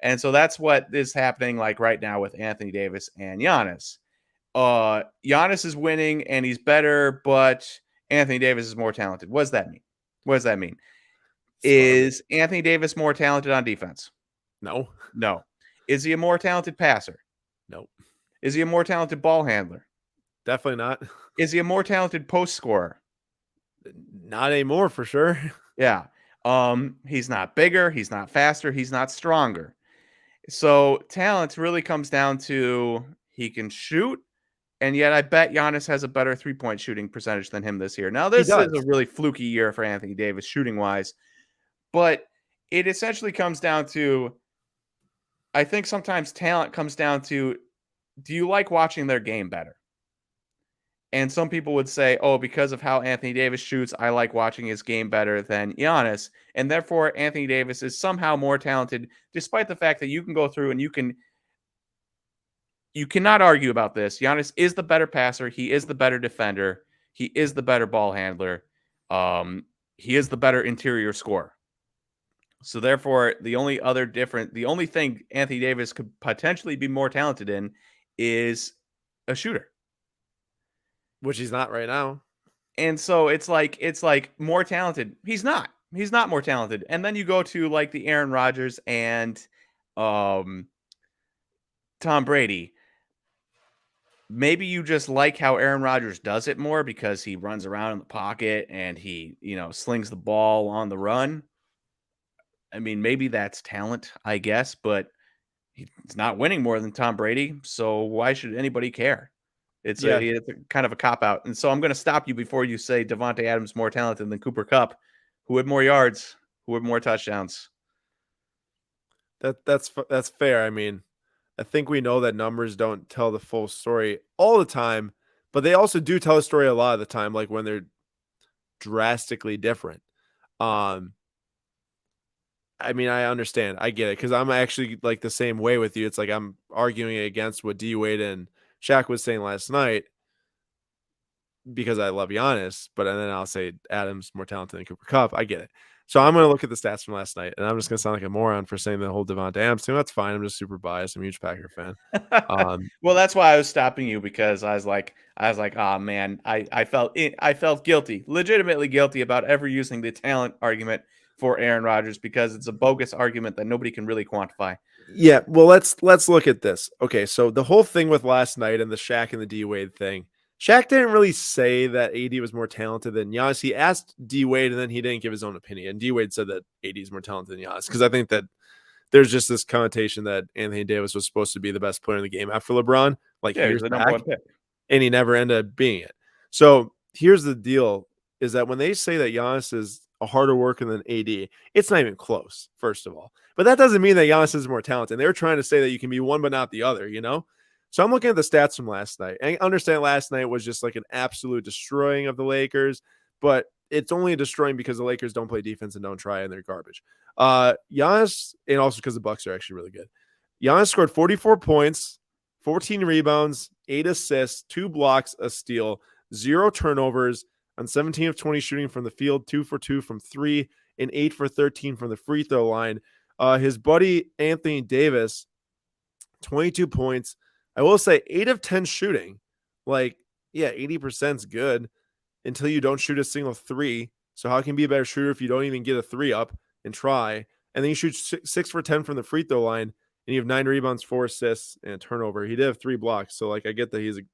And so that's what is happening like right now with Anthony Davis and Giannis. Giannis is winning and he's better, but Anthony Davis is more talented. What does that mean? What does that mean? Is Anthony Davis more talented on defense? No. No. Is he a more talented passer? No. Is he a more talented ball handler? Definitely not. Is he a more talented post scorer? Not anymore for sure. Yeah. He's not bigger, he's not faster, he's not stronger. So talent really comes down to he can shoot, and yet I bet Giannis has a better three-point shooting percentage than him this year. Now, He this is a does. really fluky year for Anthony Davis shooting-wise, but it essentially comes down to, I think sometimes talent comes down to, do you like watching their game better? And some people would say, oh, because of how Anthony Davis shoots, I like watching his game better than Giannis. And therefore, Anthony Davis is somehow more talented, despite the fact that you can go through and you cannot argue about this. Giannis is the better passer. He is the better defender. He is the better ball handler. He is the better interior scorer. So therefore, the only thing Anthony Davis could potentially be more talented in is a shooter. Which he's not right now. And so it's like more talented. He's not. He's not more talented. And then you go to like the Aaron Rodgers and um Tom Brady. Maybe you just like how Aaron Rodgers does it more because he runs around in the pocket and he, slings the ball on the run. I mean, maybe that's talent, I guess, but he's not winning more than Tom Brady, so why should anybody care? Yeah, It's a kind of a cop out. And so I'm going to stop you before you say Devontae Adams more talented than Cooper Kupp, who had more yards, who had more touchdowns. that's fair. I mean, I think we know that numbers don't tell the full story all the time, but they also do tell a story a lot of the time, like when they're drastically different. Right. Um, I mean, I understand. I get it because I'm actually like the same way with you. It's like I'm arguing against what D Wade and Shaq was saying last night because I love Giannis, but then I'll say Adams more talented than Cooper Kupp. I get it. So I'm going to look at the stats from last night, and I'm just going to sound like a moron for saying the whole Devontae Adams thing. That's fine. I'm just super biased. I'm a huge Packer fan. Um, Well, that's why I was stopping you because I was like, oh man, I felt guilty, legitimately guilty about ever using the talent argument for Aaron Rodgers because it's a bogus argument that nobody can really quantify. Yeah, well, let's look at this. Okay, so the whole thing with last night and the Shaq and the D Wade thing. Shaq didn't really say that AD was more talented than Giannis. He asked D Wade, and then he didn't give his own opinion. D Wade said that AD is more talented than Giannis because I think that there's just this connotation that Anthony Davis was supposed to be the best player in the game after LeBron, like Yeah, he's years the number back, one pick. and he never ended up being it. So here's the deal: is that when they say that Giannis is a harder worker than AD, it's not even close. First of all, but that doesn't mean that Giannis is more talented. They're trying to say that you can be one but not the other. So I'm looking at the stats from last night. I understand last night was just like an absolute destroying of the Lakers, but it's only destroying because the Lakers don't play defense and don't try and they're garbage. Giannis, and also because the Bucks are actually really good. Giannis scored 44 points, 14 rebounds, 8 assists, 2 blocks, a steal, 0 turnovers on 17 of 20 shooting from the field, 2 for 2 from 3, and 8 for 13 from the free throw line. His buddy Anthony Davis, 22 points. I will say 8 of 10 shooting. Like, yeah, 80% is good until you don't shoot a single three. So how can you be a better shooter if you don't even get a three up and try? And then you shoot 6 for 10 from the free throw line, and you have 9 rebounds, 4 assists, and a turnover. He did have 3 blocks, so like I get that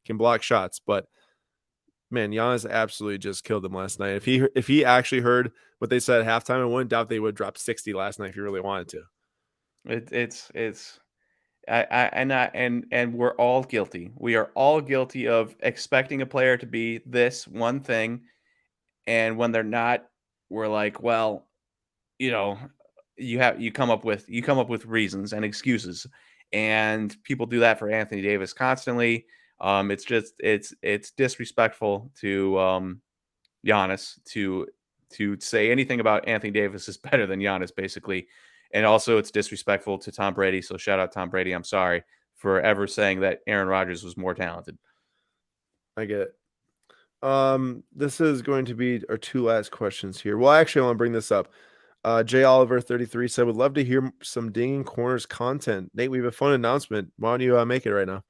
can block shots, but man, Giannis absolutely just killed him last night. If he actually heard what they said at halftime, I wouldn't doubt they would drop 60 last night if he really wanted to. It's and we're all guilty. We are all guilty of expecting a player to be this one thing, and when they're not, we're like, well, you know, you come up with reasons and excuses, and people do that for Anthony Davis constantly. It's just it's disrespectful to Giannis to say anything about Anthony Davis is better than Giannis, basically. And also, it's disrespectful to Tom Brady. So, shout out Tom Brady. I'm sorry for ever saying that Aaron Rodgers was more talented. I get it. This is going to be our 2 last questions here. Well, actually, I want to bring this up. Jay Oliver 33 said, "Would love to hear some dinging corners content." Nate, we have a fun announcement. Why don't you make it right now?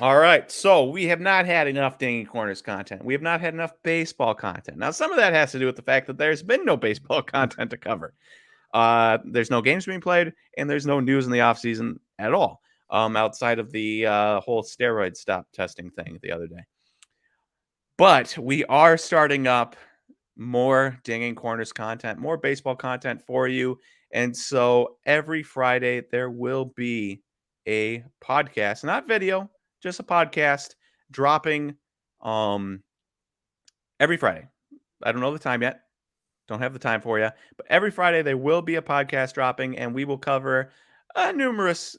All right. So, we have not had enough Dinging Corners content. We have not had enough baseball content. Now, some of that has to do with the fact that there's been no baseball content to cover. There's no games being played, and there's no news in the offseason at all, outside of the whole steroid stop testing thing the other day. But we are starting up more Dinging Corners content, more baseball content for you. And so every Friday, there will be a podcast, not video, just a podcast dropping every Friday. I don't know the time yet. Don't have the time for you. But every Friday, there will be a podcast dropping, and we will cover numerous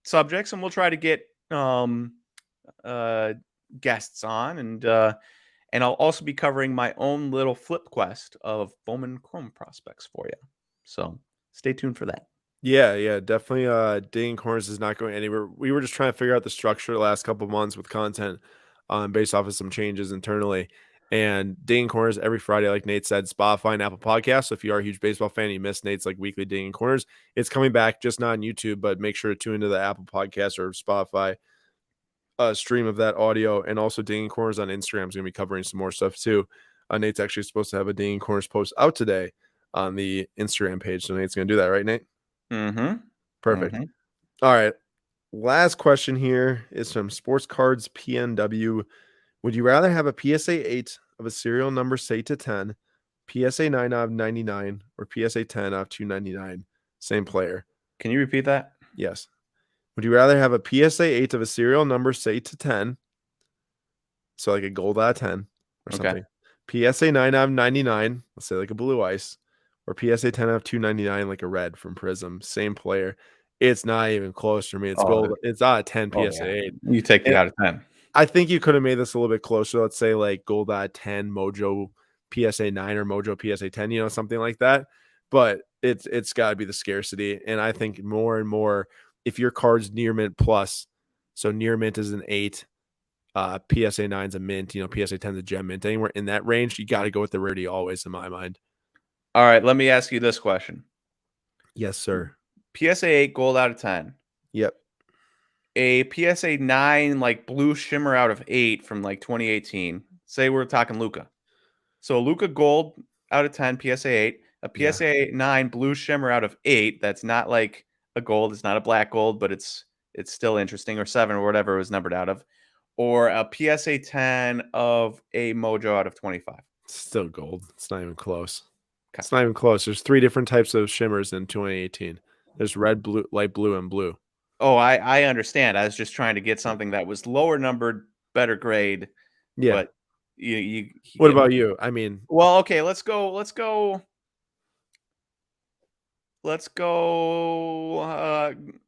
subjects, and we'll try to get uh, guests on, and I'll also be covering my own little flip quest of Bowman Chrome prospects for you. So stay tuned for that. Yeah, definitely. Digging corners is not going anywhere. We were just trying to figure out the structure the last couple of months with content, based off of some changes internally. And Digging Corners every Friday, like Nate said, Spotify and Apple Podcasts. So if you are a huge baseball fan, you missed Nate's like weekly Digging Corners. It's coming back, just not on YouTube, but make sure to tune into the Apple Podcast or Spotify stream of that audio, and also Dinging Corners on Instagram is going to be covering some more stuff too. Nate's actually supposed to have a Dinging Corners post out today on the Instagram page, so Nate's going to do that, right, Nate? Mm-hmm. Perfect. Mm-hmm. All right. Last question here is from Sports Cards PNW. Would you rather have a PSA 8 of a serial number say to 10, PSA 9 out of 99, or PSA 10 out of 299? Same player. Can you repeat that? Yes. Would you rather have a PSA 8 of a serial number say to 10, so like a gold out of 10 or Okay. something, PSA 9 out of 99, let's say like a blue ice, or PSA 10 out of 299 like a red from Prism? Same player. It's not even close for me. It's gold. It's out of 10 PSA 8. You take the And out of 10. I think you could have made this a little bit closer. Let's say like gold out of 10, Mojo PSA 9 or Mojo PSA 10, something like that. But it's got to be the scarcity. And I think more and more, if your card's near mint plus, so near mint is an 8, PSA 9 is a mint, PSA 10 is a gem mint, anywhere in that range, you got to go with the rarity always, in my mind. All right, let me ask you this question. Yes, sir. PSA 8 gold out of 10. Yep. A PSA 9 like blue shimmer out of 8 from like 2018. Say we're talking Luca. So Luca gold out of 10, PSA 8. A PSA 9 blue shimmer out of 8. That's not like a gold. It's not a black gold, but it's still interesting. Or 7 or whatever it was numbered out of. Or a PSA 10 of a Mojo out of 25. Still gold. It's not even close. Okay. It's not even close. There's 3 different types of shimmers in 2018. There's red, blue, light blue, and blue. Oh, I understand. I was just trying to get something that was lower numbered, better grade. Yeah. But you what about you? I mean, well, okay, let's go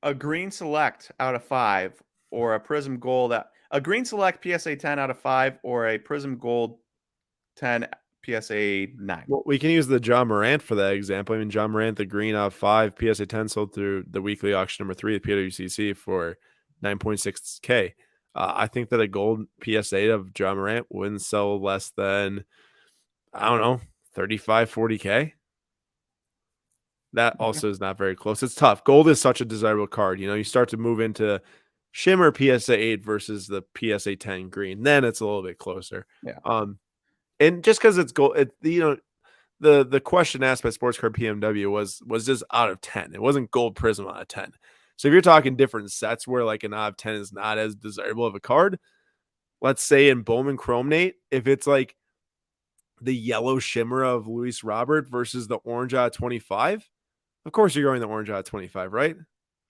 a green select out of 5 or a prism gold a green select PSA 10 out of 5 or a prism gold 10 PSA 9. Well, we can use the John Morant for that example. I mean, John Morant, the green out of 5, PSA 10 sold through the weekly auction number 3 at PWCC for $9.6K. I think that a gold PSA of John Morant wouldn't sell less than, I don't know, 35, 40K. That also is not very close. It's tough. Gold is such a desirable card. You start to move into shimmer PSA 8 versus the PSA 10 green. Then it's a little bit closer. Yeah. And just because it's gold, the question asked by Sports Card PMW was just out of 10. It wasn't gold prism out of 10. So if you're talking different sets where like an out of 10 is not as desirable of a card, let's say in Bowman Chrome, Nate, if it's like the yellow shimmer of Luis Robert versus the orange out of 25, of course you're going the orange out of 25, right?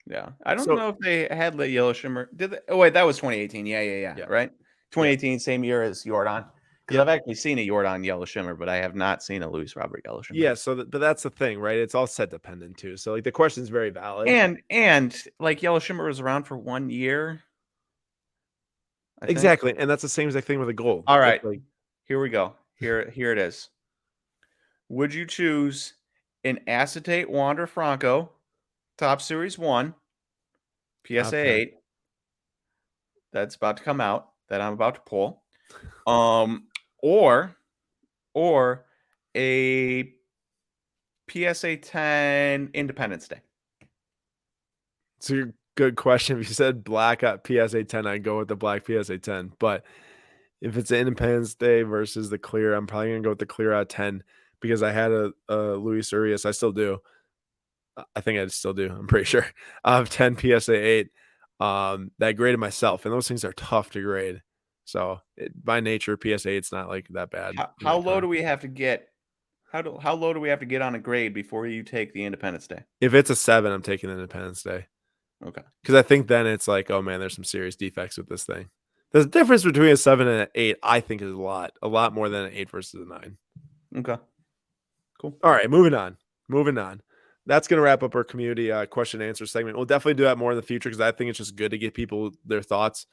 Yeah. I don't know if they had the yellow shimmer. Did they? Oh, wait, that was 2018. Yeah. Right? 2018, same year as Jordan. Because I've actually seen a Jordan yellow shimmer, but I have not seen a Luis Robert yellow shimmer. Yeah, but that's the thing, right? It's all set dependent too. So like the question is very valid. And like yellow shimmer was around for 1 year. Exactly. And that's the same exact thing with a gold. All right. Here we go. Here it is. Would you choose an acetate Wander Franco Top Series 1 PSA 8 that's about to come out that I'm about to pull, or a PSA 10 Independence Day? It's a good question. If you said black at PSA 10, I'd go with the black PSA 10. But if it's Independence Day versus the clear, I'm probably gonna go with the clear at 10 because I had a Luis Urias. I still do. I think I still do. I'm pretty sure. I have 10 PSA 8 that graded myself, and those things are tough to grade. So by nature, PSA 8's not like that bad. How low do we have to get? How low do we have to get on a grade before you take the Independence Day? If it's a 7, I'm taking the Independence Day. Okay. Because I think then it's like, oh man, there's some serious defects with this thing. The difference between a 7 and an 8, I think, is a lot more than an 8 versus a 9. Okay. Cool. All right, moving on. That's going to wrap up our community question and answer segment. We'll definitely do that more in the future because I think it's just good to get people their thoughts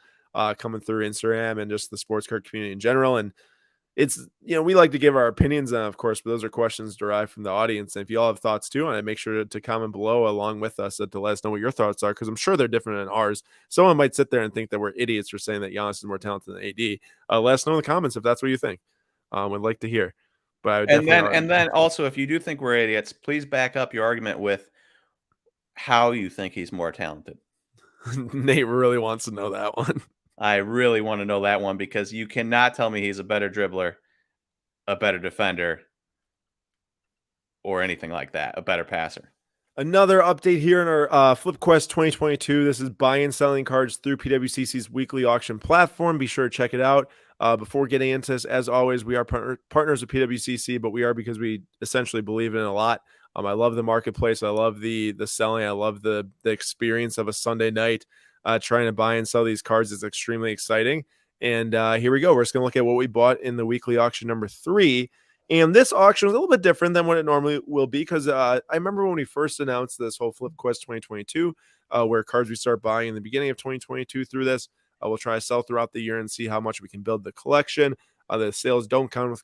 coming through Instagram and just the sports card community in general. And it's, we like to give our opinions on, of course, but those are questions derived from the audience. And if you all have thoughts too on it, make sure to comment below along with us to let us know what your thoughts are, because I'm sure they're different than ours. Someone might sit there and think that we're idiots for saying that Giannis is more talented than AD. Let us know in the comments if that's what you think. We'd like to hear. But I would and then also, if you do think we're idiots, please back up your argument with how you think he's more talented. Nate really wants to know that one. I really want to know that one because you cannot tell me he's a better dribbler, a better defender, or anything like that, a better passer. Another update here in our FlipQuest 2022. This is buying and selling cards through PWCC's weekly auction platform. Be sure to check it out. Before getting into this, as always, we are partners with PWCC, but we are because we essentially believe in it a lot. I love the marketplace. I love the selling. I love the experience of a Sunday night trying to buy and sell these cards. Is extremely exciting. And here we go. We're just going to look at what we bought in the weekly auction number 3. And this auction was a little bit different than what it normally will be because I remember when we first announced this whole FlipQuest 2022, where cards we start buying in the beginning of 2022 through this. We'll try to sell throughout the year and see how much we can build the collection. The sales don't count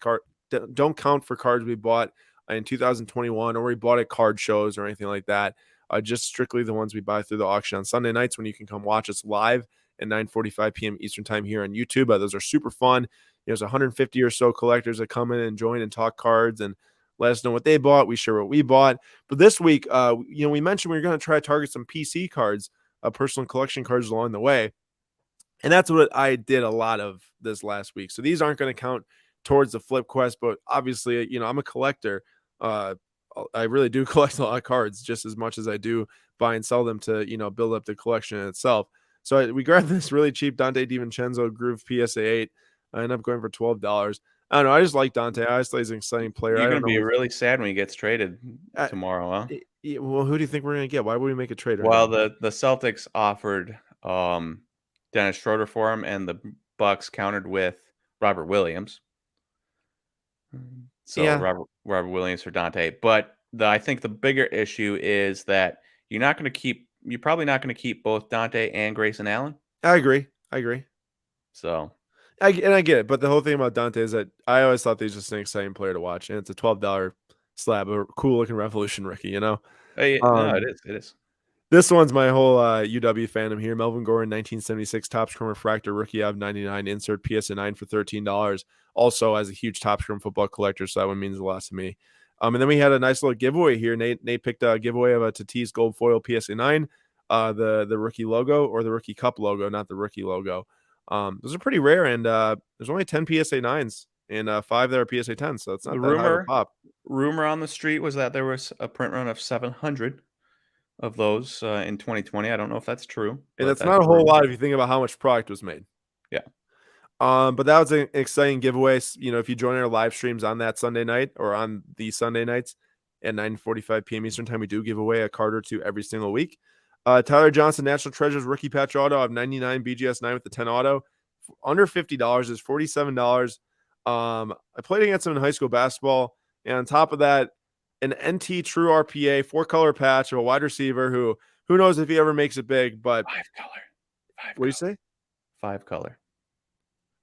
for cards we bought in 2021 or we bought at card shows or anything like that. Just strictly the ones we buy through the auction on Sunday nights when you can come watch us live at 9:45 p.m. Eastern time here on YouTube. Those are super fun. There's 150 or so collectors that come in and join and talk cards and let us know what they bought. We share what we bought. But this week, we mentioned we were going to try to target some PC cards, personal collection cards along the way. And that's what I did a lot of this last week. So these aren't going to count towards the Flip Quest, but obviously, I'm a collector. I really do collect a lot of cards just as much as I do buy and sell them to, build up the collection in itself. So we grabbed this really cheap Dante DiVincenzo Groove PSA 8. I ended up going for $12. I don't know. I just like Dante. I just think he's an exciting player. You're I going don't to know. be really sad when he gets traded tomorrow, huh? Well, who do you think we're going to get? Why would we make a trade right Well, now? the Celtics offered Dennis Schroeder for him, and the Bucks countered with Robert Williams. So Yeah, Robert Williams for Dante. But I think the bigger issue is that you're probably not going to keep both Dante and Grayson Allen. I agree. So I get it, but the whole thing about Dante is that I always thought that he's just an exciting player to watch, and it's a $12 slab, a cool looking Revolution rookie. no, it is. This one's my whole UW fandom here. Melvin Gordon, 1976 Topps Chrome Refractor rookie out of 99, insert PSA 9 for $13. Also, as a huge Topps Chrome football collector, so that one means a lot to me. And then we had a nice little giveaway here. Nate picked a giveaway of a Tatis Gold Foil PSA 9, the rookie logo or the rookie cup logo, not the rookie logo. Those are pretty rare, and there's only 10 PSA 9s and 5 that are PSA 10s, so it's not that high of a pop. Rumor on the street was that there was a print run of 700 of those in 2020. I don't know if that's true. And that's not a whole lot if you think about how much product was made. Yeah. But that was an exciting giveaway. If you join our live streams on that Sunday night or on these Sunday nights at 9:45 p.m. Eastern time, we do give away a card or two every single week. Tyler Johnson, National Treasures rookie patch auto of 99 BGS 9 with the 10 auto. Under $50 is $47. I played against him in high school basketball. And on top of that, an NT True RPA 4-color patch of a wide receiver who knows if he ever makes it big, but 5-color. What do you say? 5-color.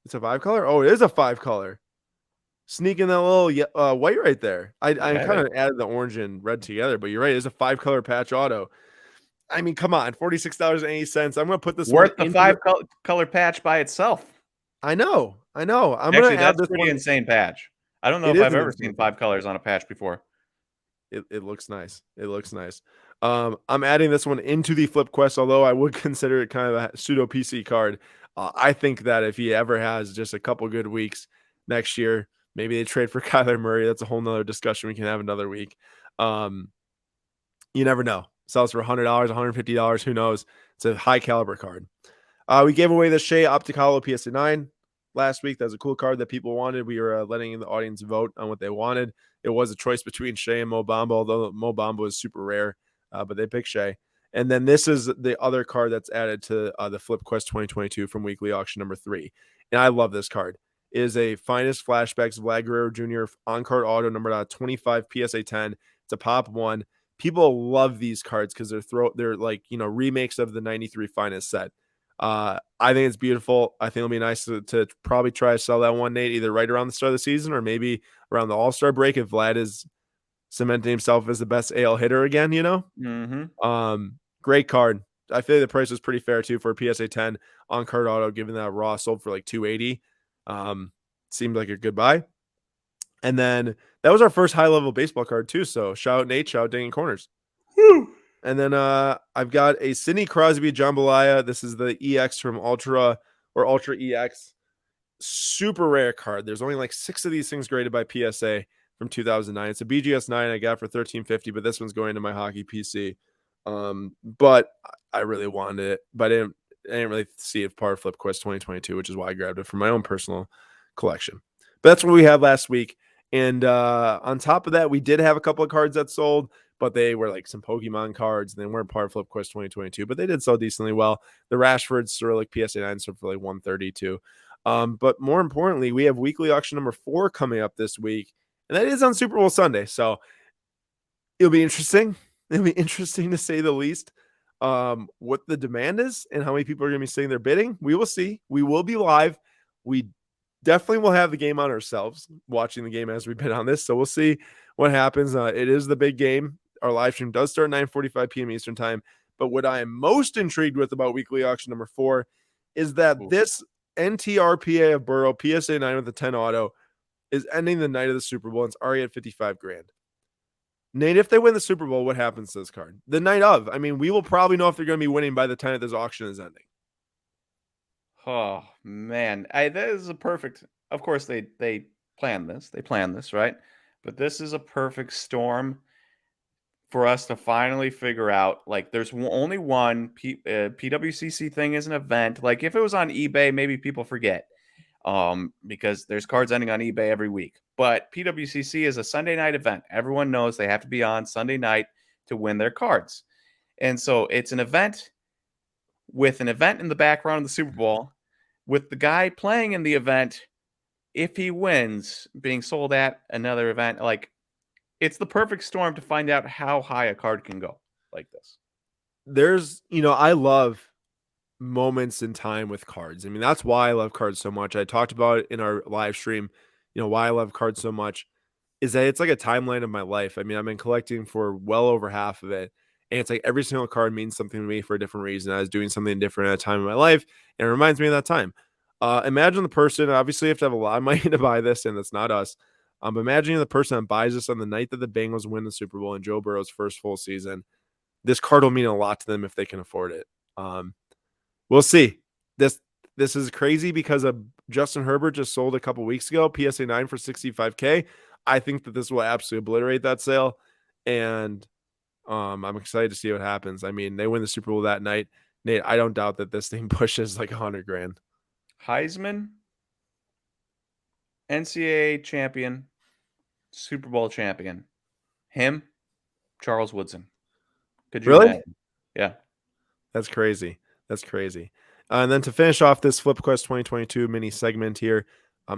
It's a 5-color? Oh, it is a 5-color. Sneaking that little white right there. I kind of added the orange and red together, but you're right. It's a 5-color patch auto. I mean, come on, $46.80. I'm going to put this worth the 5-color patch by itself. I know. I'm Actually, that's a pretty insane patch. I don't know if I've ever seen 5 colors on a patch before. It looks nice. I'm adding this one into the Flip Quest, although I would consider it kind of a pseudo PC card. I think that if he ever has just a couple good weeks next year, maybe they trade for Kyler Murray. That's a whole nother discussion we can have another week. You never know. Sells for $100, $150. Who knows? It's a high caliber card. We gave away the Shea Optic Hollow PSA 9 last week. That was a cool card that people wanted. We were letting the audience vote on what they wanted. It was a choice between Shea and Mo Bamba, although Mo Bamba was super rare, but they picked Shea. And then this is the other card that's added to the Flip Quest 2022 from weekly auction number 3. And I love this card. It is a Finest Flashbacks Vlad Guerrero Jr. on-card auto number 25 PSA 10. It's a pop 1. People love these cards because they're like, remakes of the 93 Finest set. I think it's beautiful. I think it'll be nice to probably try to sell that one, Nate, either right around the start of the season or maybe around the All-Star break if Vlad is cementing himself as the best AL hitter again, Mm-hmm. Great card. I feel like the price was pretty fair too for a PSA 10 on-card auto, given that Raw sold for like $280. Seemed like a good buy. And then that was our first high-level baseball card too. So shout out Nate, shout out Dinging Corners. Woo! And then I've got a Sidney Crosby Jambalaya. This is the EX from Ultra or Ultra EX. Super rare card. There's only like 6 of these things graded by PSA from 2009. It's a BGS 9 I got for $13.50, but this one's going to my hockey PC. But I really wanted it, but I didn't really see it part of Flip Quest 2022, which is why I grabbed it for my own personal collection. But that's what we had last week. And on top of that, we did have a couple of cards that sold, but they were like some Pokemon cards. And they weren't part of Flip Quest 2022, but they did sell decently well. The Rashford Cyrillic PSA 9 sold for like 132. But more importantly, we have weekly auction number 4 coming up this week, and that is on Super Bowl Sunday. So it'll be interesting. It'll be interesting to say the least. What the demand is and how many people are going to be saying they're bidding. We will see. We will be live. We definitely will have the game on ourselves, watching the game as we bid on this. So we'll see what happens. It is the big game. Our live stream does start 9:45 p.m. Eastern time. But what I am most intrigued with about weekly auction number 4 is that this NTRPA of Burrow PSA 9 with a 10 auto is ending the night of the Super Bowl. And it's already at 55 grand. Nate, if they win the Super Bowl, what happens to this card? The night of. I mean, we will probably know if they're going to be winning by the time that this auction is ending. Oh man, that is a perfect. Of course, they planned this. They planned this, right? But this is a perfect storm for us to finally figure out. Like, there's only one PWCC thing is an event. Like, if it was on eBay, maybe people forget, because there's cards ending on eBay every week. But PWCC is a Sunday night event. Everyone knows they have to be on Sunday night to win their cards, and so it's an event with an event in the background of the Super Bowl, with the guy playing in the event, if he wins, being sold at another event. Like, it's the perfect storm to find out how high a card can go like this. There's, I love moments in time with cards. I mean, that's why I love cards so much. I talked about it in our live stream, why I love cards so much is that it's like a timeline of my life. I mean, I've been collecting for well over half of it. And it's like every single card means something to me for a different reason. I was doing something different at a time in my life, and it reminds me of that time. Imagine the person, obviously, you have to have a lot of money to buy this, and that's not us. Imagine the person that buys this on the night that the Bengals win the Super Bowl and Joe Burrow's first full season. This card will mean a lot to them if they can afford it. We'll see. This is crazy because Justin Herbert just sold a couple weeks ago, PSA 9 for $65K. I think that this will absolutely obliterate that sale, and I'm excited to see what happens. I mean, they win the Super Bowl that night. Nate, I don't doubt that this thing pushes like 100 grand. Heisman, NCAA champion, Super Bowl champion. Him, Charles Woodson. Could you Really? imagine? Yeah. That's crazy. That's crazy. And then to finish off this Flip Quest 2022 mini segment here,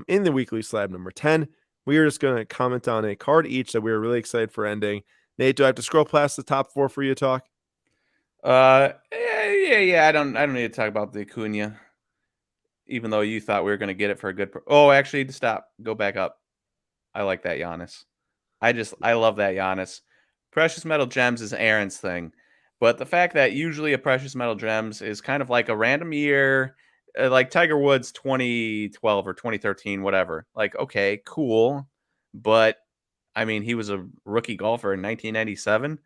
in the weekly slab number 10, we are just going to comment on a card each that we are really excited for ending. Nate, do I have to scroll past the top 4 for you to talk? Yeah. I don't need to talk about the Acuna, even though you thought we were going to get it for a good. Oh, actually, stop. Go back up. I like that Giannis. I love that Giannis. Precious metal gems is Aaron's thing, but the fact that usually a precious metal gems is kind of like a random year, like Tiger Woods 2012 or 2013, whatever. Like, okay, cool, but I mean, he was a rookie golfer in 1997.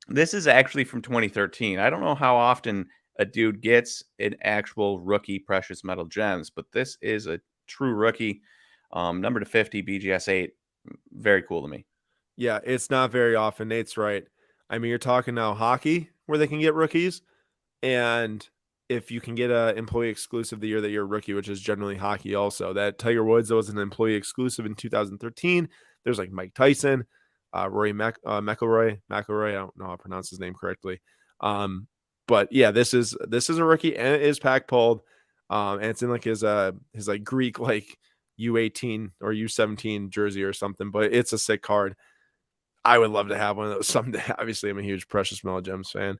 This is actually from 2013. I don't know how often a dude gets an actual rookie precious metal gems, but this is a true rookie. Number to 50, BGS 8. Very cool to me. Yeah, it's not very often. Nate's right. I mean, you're talking now hockey where they can get rookies. And if you can get an employee exclusive the year that you're a rookie, which is generally hockey also, that Tiger Woods was an employee exclusive in 2013. There's like Mike Tyson, Rory McIlroy. I don't know how to pronounce his name correctly. But yeah, this is a rookie, and it is pack pulled. And it's in like his like Greek like U18 or U17 jersey or something, but it's a sick card. I would love to have one of those someday. Obviously, I'm a huge Precious Metal Gems fan.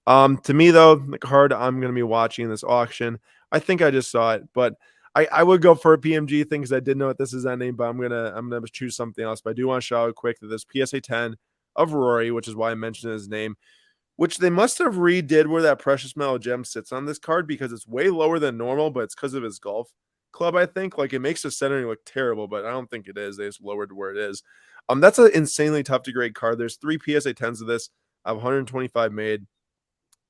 To me, though, the card I'm going to be watching in this auction, I think I just saw it, but I would go for a PMG thing because I did know what this is ending, but I'm gonna choose something else. But I do want to shout out quick that this PSA 10 of Rory, which is why I mentioned his name, which they must have redid where that Precious Metal Gem sits on this card because it's way lower than normal, but it's because of his golf club, I think. Like, it makes the centering look terrible, but I don't think it is. They just lowered to where it is. That's an insanely tough to grade card. There's 3 PSA 10s of this. I have 125 made.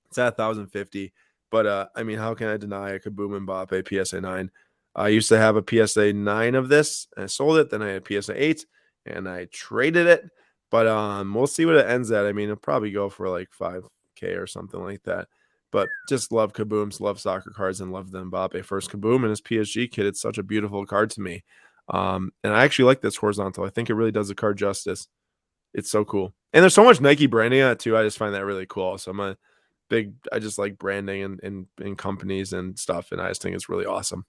It's at 1,050. But I mean, how can I deny a Kaboom Mbappe PSA 9? I used to have a PSA 9 of this, and I sold it. Then I had PSA 8, and I traded it. But we'll see what it ends at. I mean, it'll probably go for like 5K or something like that. But just love Kabooms, love soccer cards, and love the Mbappe first Kaboom and his PSG kit. It's such a beautiful card to me. And I actually like this horizontal. I think it really does the card justice. It's so cool. And there's so much Nike branding on it too. I just find that really cool. So I just like branding and companies and stuff. And I just think it's really awesome.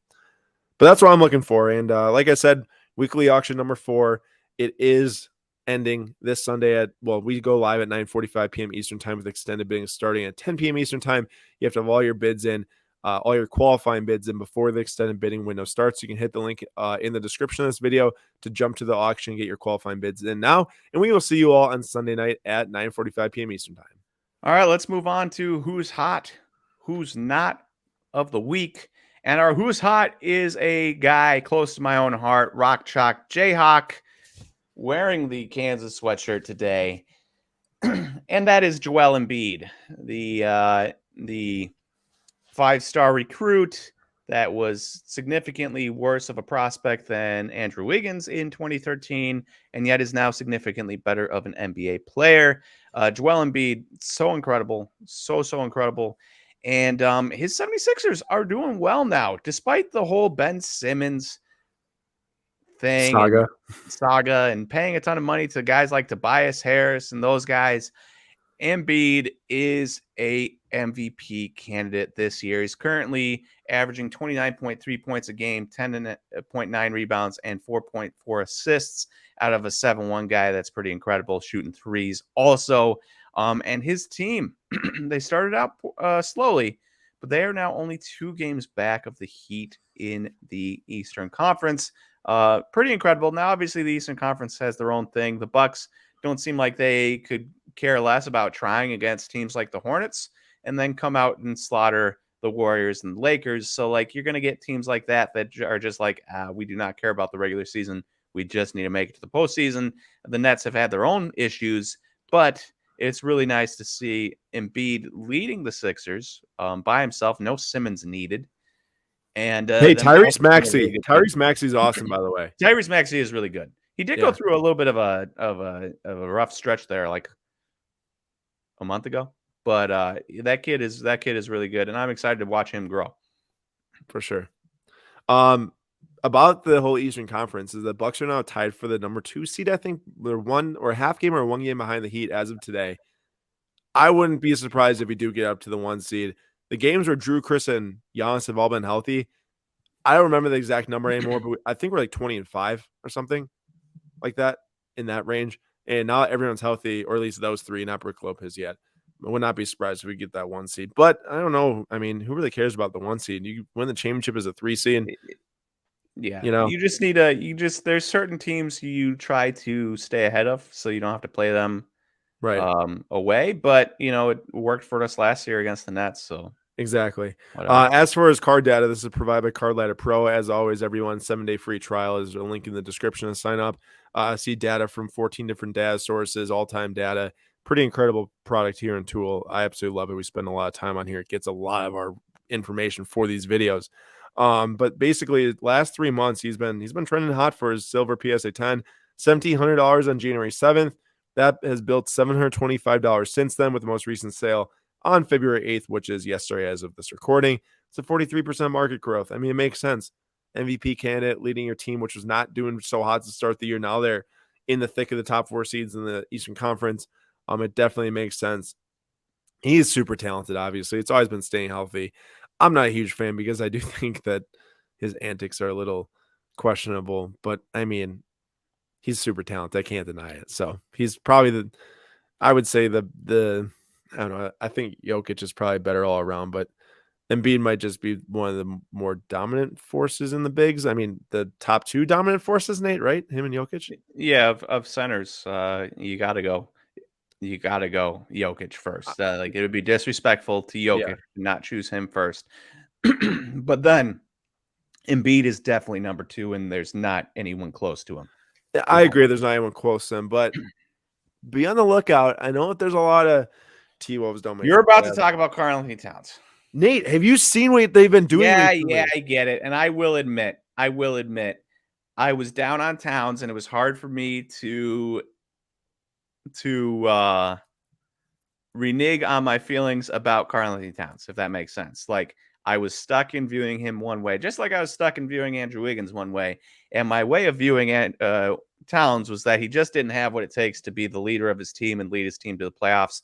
But that's what I'm looking for. And like I said, weekly auction number 4, it is ending this Sunday we go live at 9:45 p.m. Eastern time with extended bidding starting at 10 p.m. Eastern time. You have to have all your bids in, all your qualifying bids in before the extended bidding window starts. You can hit the link in the description of this video to jump to the auction and get your qualifying bids in now. And we will see you all on Sunday night at 9:45 p.m. Eastern time. All right, let's move on to who's hot, who's not of the week. And our who's hot is a guy close to my own heart, Rock Chalk Jayhawk, wearing the Kansas sweatshirt today. And that is Joel Embiid, the 5-star recruit that was significantly worse of a prospect than Andrew Wiggins in 2013, and yet is now significantly better of an NBA player. Joel Embiid, so incredible, so incredible. And his 76ers are doing well now, despite the whole Ben Simmons thing saga and paying a ton of money to guys like Tobias Harris and those guys. Embiid is a MVP candidate this year. He's currently averaging 29.3 points a game, 10.9 rebounds, and 4.4 assists out of a 7-1 guy. That's pretty incredible, shooting threes also. And his team, they started out slowly, but they are now only 2 games back of the Heat in the Eastern Conference. Pretty incredible. Now, obviously, the Eastern Conference has their own thing. The Bucks don't seem like they could care less about trying against teams like the Hornets and then come out and slaughter the Warriors and the Lakers. So, like, you're going to get teams like that are just like, we do not care about the regular season. We just need to make it to the postseason. The Nets have had their own issues, but it's really nice to see Embiid leading the Sixers by himself. No Simmons needed. And hey, Tyrese Maxey. Tyrese Maxey's awesome, by the way. Tyrese Maxey is really good. He did go through a little bit of a rough stretch there, like a month ago. But that kid is really good, and I'm excited to watch him grow. For sure. About the whole Eastern Conference is the Bucks are now tied for the number 2 seed. I think they're 1 or a half game or 1 game behind the Heat as of today. I wouldn't be surprised if we do get up to the 1 seed. The games where Drew, Chris, and Giannis have all been healthy. I don't remember the exact number anymore, but I think we're like 20-5 or something like that in that range. And now everyone's healthy, or at least those 3, not Brook Lopez yet. I would not be surprised if we get that 1 seed. But I don't know. I mean, who really cares about the 1 seed? You win the championship as a 3 seed. Yeah, you just need there's certain teams you try to stay ahead of so you don't have to play them away. But, it worked for us last year against the Nets. So exactly. As for his card data, this is provided by Card Ladder Pro. As always, everyone, 7-day free trial is a link in the description to sign up. See data from 14 different data sources, all-time data. Pretty incredible product here and tool. I absolutely love it. We spend a lot of time on here. It gets a lot of our information for these videos. But basically, last 3 months, he's been trending hot for his silver PSA 10, $1,700 on January 7th. That has built $725 since then, with the most recent sale on February 8th, which is yesterday as of this recording. It's a 43% market growth. I mean, it makes sense. MVP candidate, leading your team, which was not doing so hot to start the year. Now they're in the thick of the top 4 seeds in the Eastern Conference. It definitely makes sense. He's super talented, obviously. It's always been staying healthy. I'm not a huge fan because I do think that his antics are a little questionable, but I mean, he's super talented. I can't deny it. So he's probably I would say I don't know. I think Jokic is probably better all around, but Embiid might just be one of the more dominant forces in the bigs. I mean, the top 2 dominant forces, Nate, right? Him and Jokic? Yeah, of centers, you got to go Jokic first. Like, it would be disrespectful to Jokic to not choose him first. But then Embiid is definitely number 2, and there's not anyone close to him. I agree. There's not anyone close to him, but be on the lookout. I know that there's a lot of T-Wolves don't make. You're about to talk about Karl-Anthony Towns. Nate, have you seen what they've been doing Yeah, recently? I get it. And I will admit, I was down on Towns and it was hard for me to renege on my feelings about Karl-Anthony Towns, if that makes sense. Like I was stuck in viewing him one way, just like I was stuck in viewing Andrew Wiggins one way. And my way of viewing Towns was that he just didn't have what it takes to be the leader of his team and lead his team to the playoffs.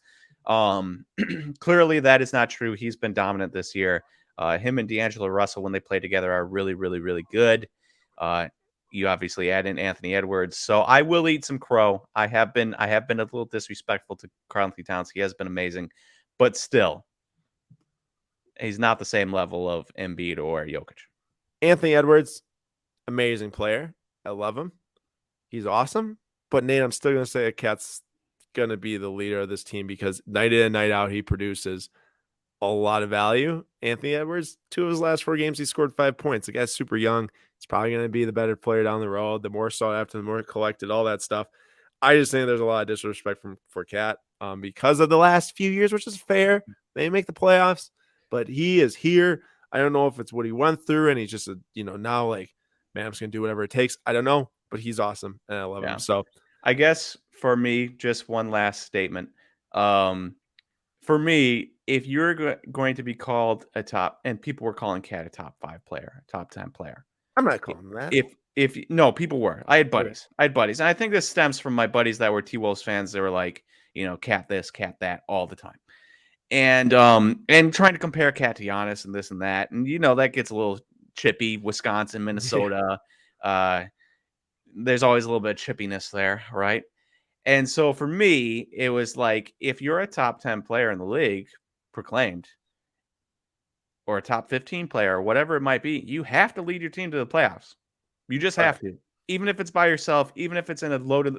Clearly, that is not true. He's been dominant this year. Him and D'Angelo Russell, when they play together, are really, really, really good. You obviously add in Anthony Edwards, so I will eat some crow. I have been a little disrespectful to Karl-Anthony Towns. He has been amazing, but still, he's not the same level of Embiid or Jokic. Anthony Edwards, amazing player. I love him. He's awesome. But Nate, I'm still going to say a Cat's going to be the leader of this team because night in and night out, he produces a lot of value. Anthony Edwards, 2 of his last 4 games, he scored 5 points. The guy's super young. He's probably going to be the better player down the road. The more sought after, the more collected, all that stuff. I just think there's a lot of disrespect for Cat because of the last few years, which is fair. They make the playoffs, but he is here. I don't know if it's what he went through and he's just, now like, man, I'm just going to do whatever it takes. I don't know, but he's awesome and I love him. So I guess for me, just one last statement. For me, if you're going to be called a top, and people were calling Cat a top 5 player, a top 10 player. I'm not calling him that. If no, people were. I had buddies. And I think this stems from my buddies that were T-Wolves fans. They were like, Cat this, Cat that all the time. And trying to compare Cat to Giannis and this and that. And that gets a little chippy. Wisconsin, Minnesota. There's always a little bit of chippiness there, right? And so for me, it was like, if you're a top 10 player in the league, proclaimed, or a top 15 player, or whatever it might be, you have to lead your team to the playoffs. You just have to. Even if it's by yourself, even if it's in a loaded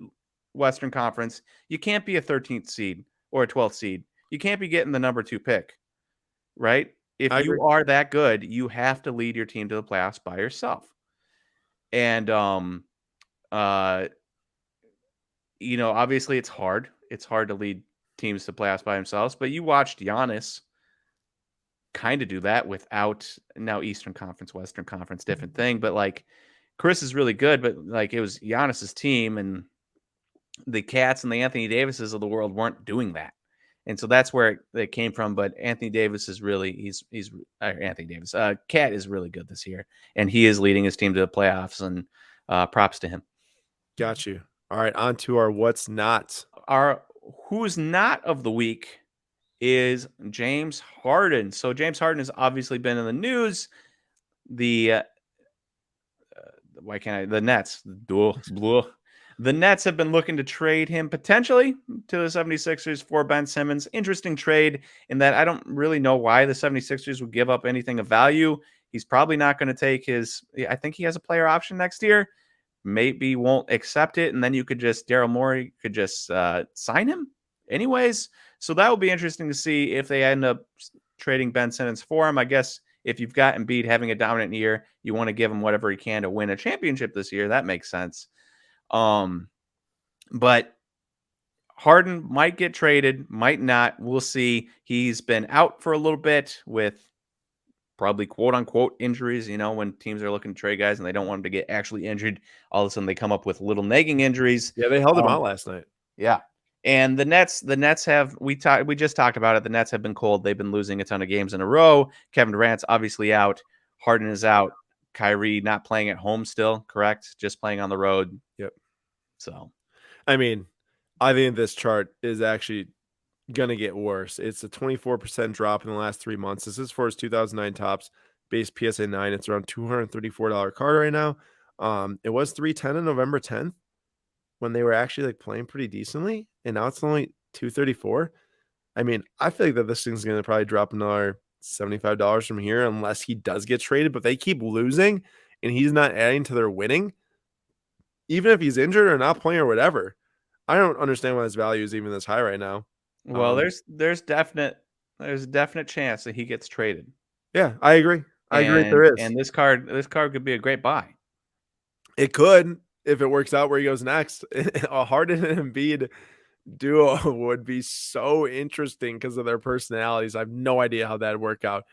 Western Conference, you can't be a 13th seed or a 12th seed. You can't be getting the number 2 pick, right? If you are that good, you have to lead your team to the playoffs by yourself. And obviously it's hard. It's hard to lead teams to playoffs by themselves, but you watched Giannis kind of do that without now Eastern Conference, Western Conference, different thing. But like Chris is really good, but like it was Giannis's team and the Cats and the Anthony Davises of the world weren't doing that. And so that's where it came from. But Anthony Davis is really, he's Anthony Davis. Cat is really good this year, and he is leading his team to the playoffs, and props to him. Got you. All right, on to our what's not. Our who's not of the week is James Harden. So James Harden has obviously been in the news. The the Nets. The Nets have been looking to trade him potentially to the 76ers for Ben Simmons. Interesting trade in that I don't really know why the 76ers would give up anything of value. He's probably not going to take I think he has a player option next year. Maybe won't accept it. And then Daryl Morey could just sign him anyways. So that will be interesting to see if they end up trading Ben Simmons for him. I guess if you've got Embiid having a dominant year, you want to give him whatever he can to win a championship this year. That makes sense. But Harden might get traded, might not. We'll see. He's been out for a little bit with probably quote unquote injuries. When teams are looking to trade guys and they don't want him to get actually injured, all of a sudden they come up with little nagging injuries. Yeah, they held him out last night. Yeah. And the Nets have, we just talked about it. The Nets have been cold. They've been losing a ton of games in a row. Kevin Durant's obviously out. Harden is out. Kyrie not playing at home still, correct? Just playing on the road. Yep. So, I mean, I think this chart is actually going to get worse. It's a 24% drop in the last 3 months. This is for his 2009 tops base PSA 9. It's around $234 card right now. It was 310 on November 10th when they were actually like playing pretty decently, and now it's only 234. I mean, I feel like that this thing's going to probably drop another $75 from here unless he does get traded, but they keep losing and he's not adding to their winning. Even if he's injured or not playing or whatever, I don't understand why his value is even this high right now. Well, there's definite chance that he gets traded. Yeah, I agree. I agree there is. And this card could be a great buy. It could if it works out where he goes next. Harden and Embiid duo would be so interesting because of their personalities. I have no idea how that'd work out.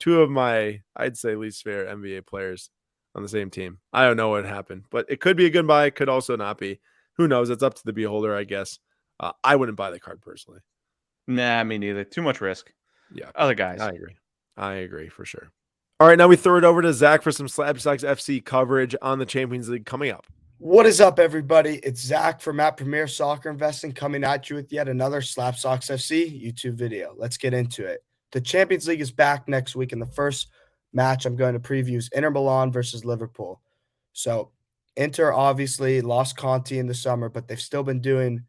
Two of my, I'd say, least favorite NBA players on the same team. I don't know what happened, but it could be a good buy. It could also not be. Who knows? It's up to the beholder, I guess. I wouldn't buy the card personally. Nah, me neither. Too much risk. Yeah, Other guys. I agree. I agree for sure. All right, now we throw it over to Zach for some SlabStox FC coverage on the Champions League coming up. What is up, everybody? It's Zach from at Premier Soccer Investing coming at you with yet another SlabStox FC YouTube video. Let's get into it. The Champions League is back next week, and the first match I'm going to preview is Inter Milan versus Liverpool. So Inter obviously lost Conti in the summer, but they've still been doing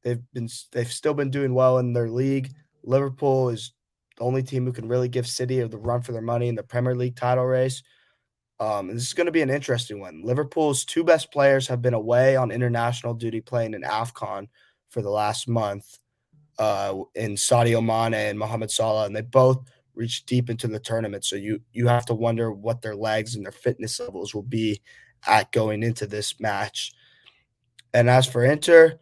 well in their league. Liverpool is the only team who can really give City the run for their money in the Premier League title race. And this is going to be an interesting one. Liverpool's two best players have been away on international duty playing in AFCON for the last month in Sadio Mane and Mohamed Salah, and they both reached deep into the tournament. So you have to wonder what their legs and their fitness levels will be at going into this match. And as for Inter,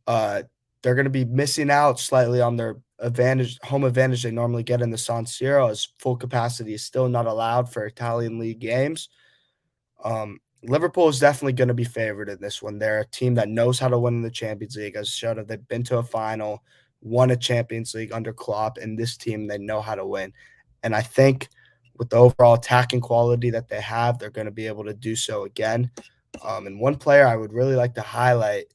they're going to be missing out slightly on their home advantage they normally get in the San Siro, as full capacity is still not allowed for Italian league games. Liverpool is definitely going to be favored in this one. They're a team that knows how to win in the Champions League. As shown, they've been to a final, won a Champions League under Klopp, and this team, they know how to win. And I think with the overall attacking quality that they have, they're going to be able to do so again. And one player I would really like to highlight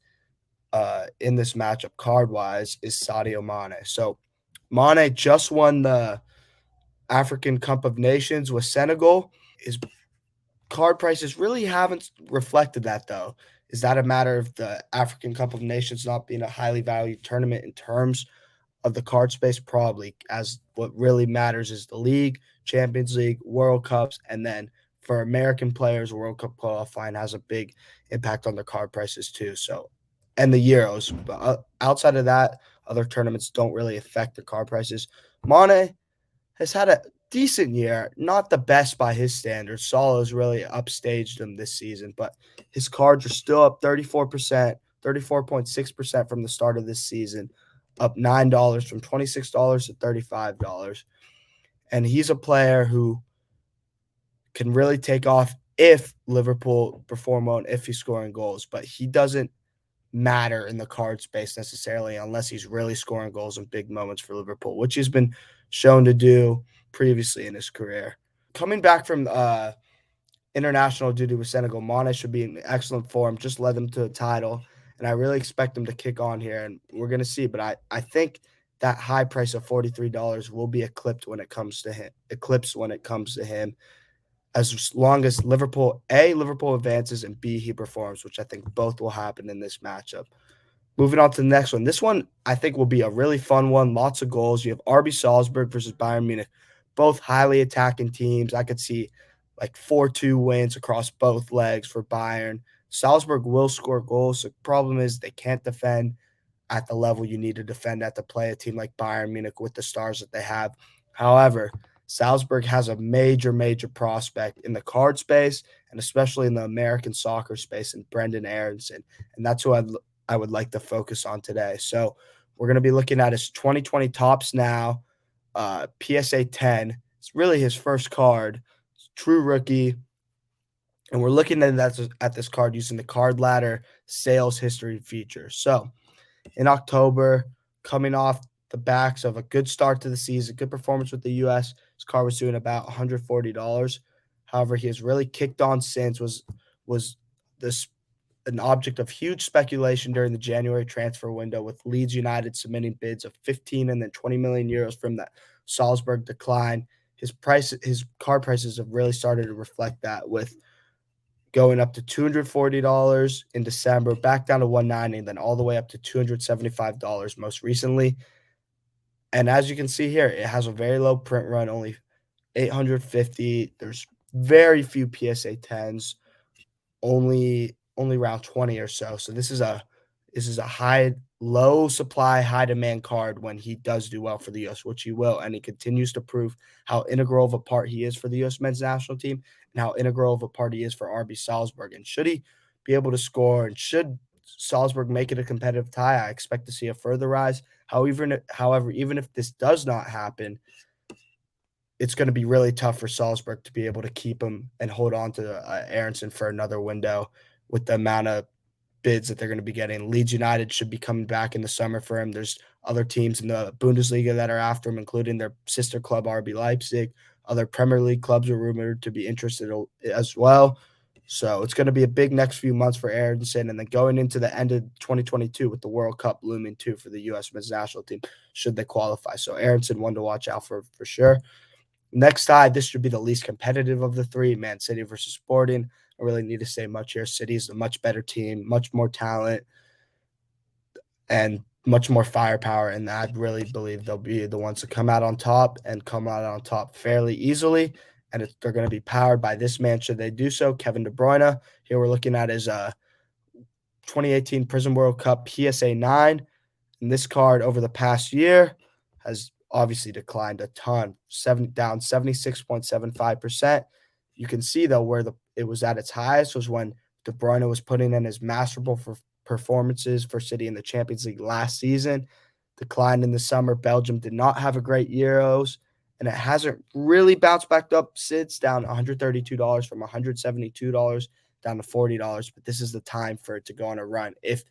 in this matchup card-wise is Sadio Mane. So Mane just won the African Cup of Nations with Senegal. His card prices really haven't reflected that, though. Is that a matter of the African Cup of Nations not being a highly valued tournament in terms of the card space? Probably, as what really matters is the league, Champions League, World Cups, and then for American players, World Cup qualifying has a big impact on their card prices too. So, and the Euros. But outside of that, other tournaments don't really affect the card prices. Mane has had a decent year, not the best by his standards. Salah's really upstaged him this season, but his cards are still up 34%, 34.6% from the start of this season, up $9 from $26 to $35. And he's a player who can really take off if Liverpool perform well and if he's scoring goals, but he doesn't matter in the card space necessarily unless he's really scoring goals in big moments for Liverpool, which he's been shown to do previously in his career. Coming back from international duty with Senegal, Mane should be in excellent form, just led them to a title, and I really expect him to kick on here, and we're going to see, but I think that high price of $43 will be eclipsed when it comes to him, as long as Liverpool advances, and B, he performs, which I think both will happen in this matchup. Moving on to the next one. This one, I think, will be a really fun one. Lots of goals. You have RB Salzburg versus Bayern Munich, both highly attacking teams. I could see like 4-2 wins across both legs for Bayern. Salzburg will score goals. The problem is they can't defend at the level you need to defend at to play a team like Bayern Munich with the stars that they have. However, Salzburg has a major, major prospect in the card space and especially in the American soccer space in Brendan Aronson. And that's who I would like to focus on today. So we're going to be looking at his 2020 tops now, PSA 10. It's really his first card. It's true rookie. And we're looking at this card using the Card Ladder sales history feature. So in October, coming off the backs of a good start to the season, good performance with the U.S., his card was doing about $140. However, he has really kicked on since, was this an object of huge speculation during the January transfer window, with Leeds United submitting bids of 15 and then 20 million euros from that Salzburg decline. His card prices have really started to reflect that, with going up to $240 in December, back down to $190, and then all the way up to $275 most recently. And as you can see here, it has a very low print run, only 850. There's very few PSA 10s, only around 20 or so. So this is a low supply, high demand card when he does do well for the US, which he will. And he continues to prove how integral of a part he is for the US men's national team and how integral of a part he is for RB Salzburg. And should he be able to score and should Salzburg make it a competitive tie, I expect to see a further rise. However, even if this does not happen, it's going to be really tough for Salzburg to be able to keep him and hold on to Aronson for another window with the amount of bids that they're going to be getting. Leeds United should be coming back in the summer for him. There's other teams in the Bundesliga that are after him, including their sister club RB Leipzig. Other Premier League clubs are rumored to be interested as well. So it's going to be a big next few months for Aronson, and then going into the end of 2022 with the World Cup looming too for the U.S. men's national team should they qualify. So Aronson, one to watch out for sure. Next tie, this should be the least competitive of the three, Man City versus Sporting. I really need to say much here. City is a much better team, much more talent, and much more firepower. And I really believe they'll be the ones to come out on top and come out on top fairly easily. And they're going to be powered by this man should they do so, Kevin De Bruyne. Here we're looking at his 2018 Prism World Cup PSA 9. And this card over the past year has obviously declined a ton, down 76.75%. You can see, though, where it was at its highest was when De Bruyne was putting in his masterful performances for City in the Champions League last season. Declined in the summer. Belgium did not have a great Euros, and it hasn't really bounced back up since, down $132 from $172 down to $40. But this is the time for it to go on a run. If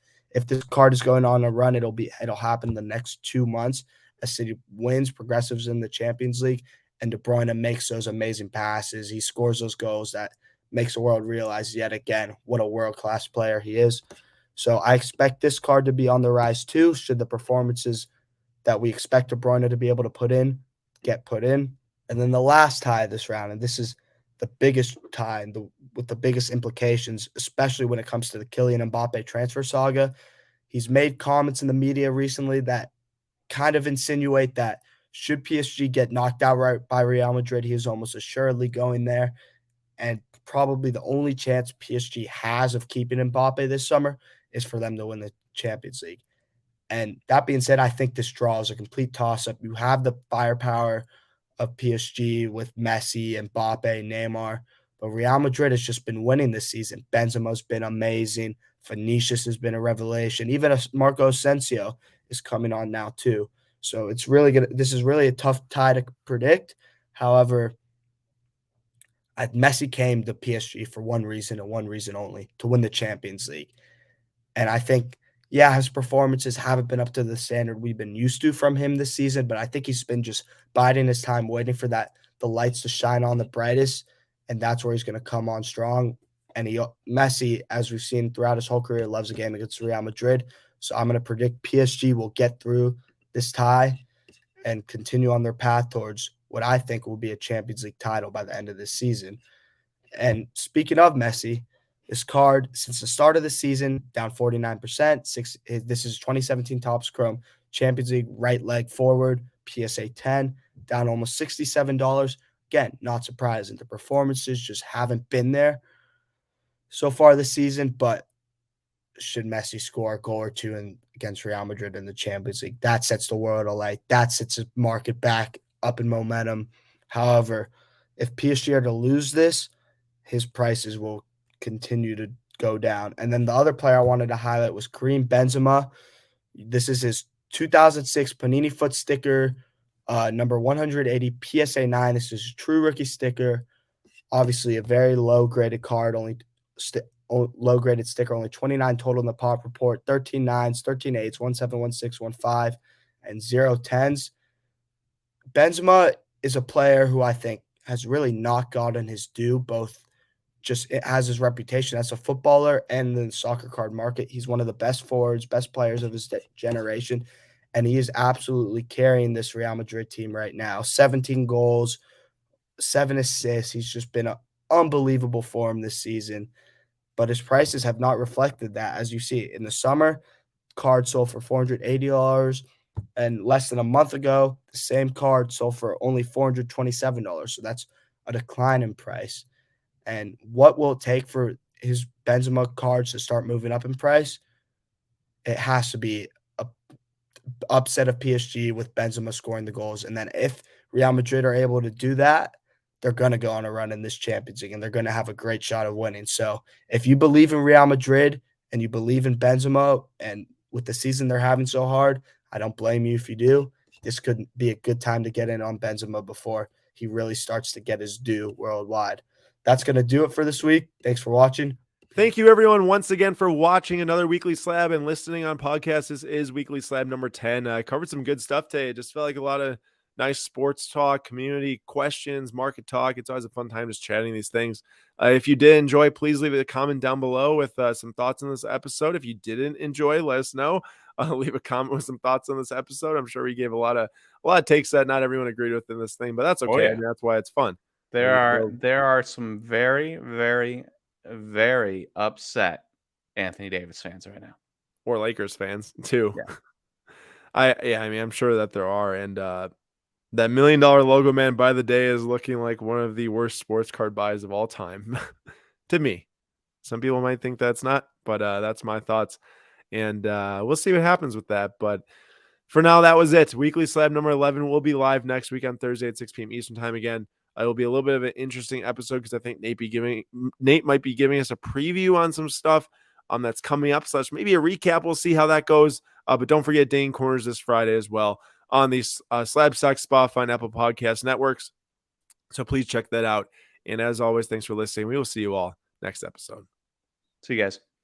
this card is going on a run, it'll happen in the next 2 months as City wins progressives in the Champions League and De Bruyne makes those amazing passes. He scores those goals that makes the world realize yet again what a world-class player he is. So I expect this card to be on the rise too, should the performances that we expect De Bruyne to be able to put in get put in. And then the last tie of this round, and this is the biggest tie with the biggest implications, especially when it comes to the Kylian Mbappe transfer saga. He's made comments in the media recently that kind of insinuate that should PSG get knocked out right by Real Madrid, he is almost assuredly going there. And probably the only chance PSG has of keeping Mbappe this summer is for them to win the Champions League. And that being said, I think this draw is a complete toss-up. You have the firepower of PSG with Messi, Mbappe, Neymar, but Real Madrid has just been winning this season. Benzema's been amazing. Vinicius has been a revelation. Even Marco Asensio is coming on now too. So it's really good. This is really a tough tie to predict. However, Messi came to PSG for one reason and one reason only, to win the Champions League. And I think, yeah, his performances haven't been up to the standard we've been used to from him this season, but I think he's been just biding his time, waiting for the lights to shine on the brightest, and that's where he's going to come on strong. And Messi, as we've seen throughout his whole career, loves a game against Real Madrid. So I'm going to predict PSG will get through this tie and continue on their path towards what I think will be a Champions League title by the end of this season. And speaking of Messi, this card, since the start of the season, down 49%. This is 2017 Topps Chrome Champions League right leg forward, PSA 10, down almost $67. Again, not surprising. The performances just haven't been there so far this season, but should Messi score a goal or two against Real Madrid in the Champions League, that sets the world alight. That sets the market back up in momentum. However, if PSG are to lose this, his prices will continue to go down. And then the other player I wanted to highlight was Karim Benzema. This is his 2006 Panini foot sticker, number 180 PSA 9. This is a true rookie sticker. Obviously, a very low-graded card, low-graded sticker, only 29 total in the pop report, 13 9s, 13 8s, 1 7, 1 6, 1 5, and 0 10s. Benzema is a player who I think has really not gotten his due, both just it has his reputation as a footballer and in the soccer card market. He's one of the best forwards, best players of his generation, and he is absolutely carrying this Real Madrid team right now. 17 goals, 7 assists. He's just been an unbelievable form this season, but his prices have not reflected that. As you see, in the summer, card sold for $480, and less than a month ago, the same card sold for only $427. So that's a decline in price. And what will it take for his Benzema cards to start moving up in price? It has to be a upset of PSG with Benzema scoring the goals. And then if Real Madrid are able to do that, they're going to go on a run in this Champions League, and they're going to have a great shot of winning. So if you believe in Real Madrid and you believe in Benzema, and with the season they're having so hard, I don't blame you if you do. This could be a good time to get in on Benzema before he really starts to get his due worldwide. That's going to do it for this week. Thanks for watching. Thank you, everyone, once again for watching another Weekly Slab and listening on podcasts. This is Weekly Slab number 10. I covered some good stuff today. It just felt like a lot of nice sports talk, community questions, market talk. It's always a fun time just chatting these things. If you did enjoy, please leave a comment down below with some thoughts on this episode. If you didn't enjoy, let us know. Leave a comment with some thoughts on this episode. I'm sure we gave a lot of takes that not everyone agreed with in this thing, but that's okay. Oh, yeah. I mean, that's why it's fun. There are some very, very, very upset Anthony Davis fans right now. Or Lakers fans too. Yeah. I mean, I'm sure that there are. And that $1 million logo man by the day is looking like one of the worst sports card buys of all time to me. Some people might think that's not, but that's my thoughts. And we'll see what happens with that. But for now, that was it. Weekly Slab number 11 will be live next week on Thursday at 6 p.m. Eastern time again. It will be a little bit of an interesting episode because I think Nate might be giving us a preview on some stuff that's coming up. So maybe a recap. We'll see how that goes. But don't forget Dane Corners this Friday as well on the SlabStox, Spotify, and Apple Podcast networks. So please check that out. And as always, thanks for listening. We will see you all next episode. See you guys.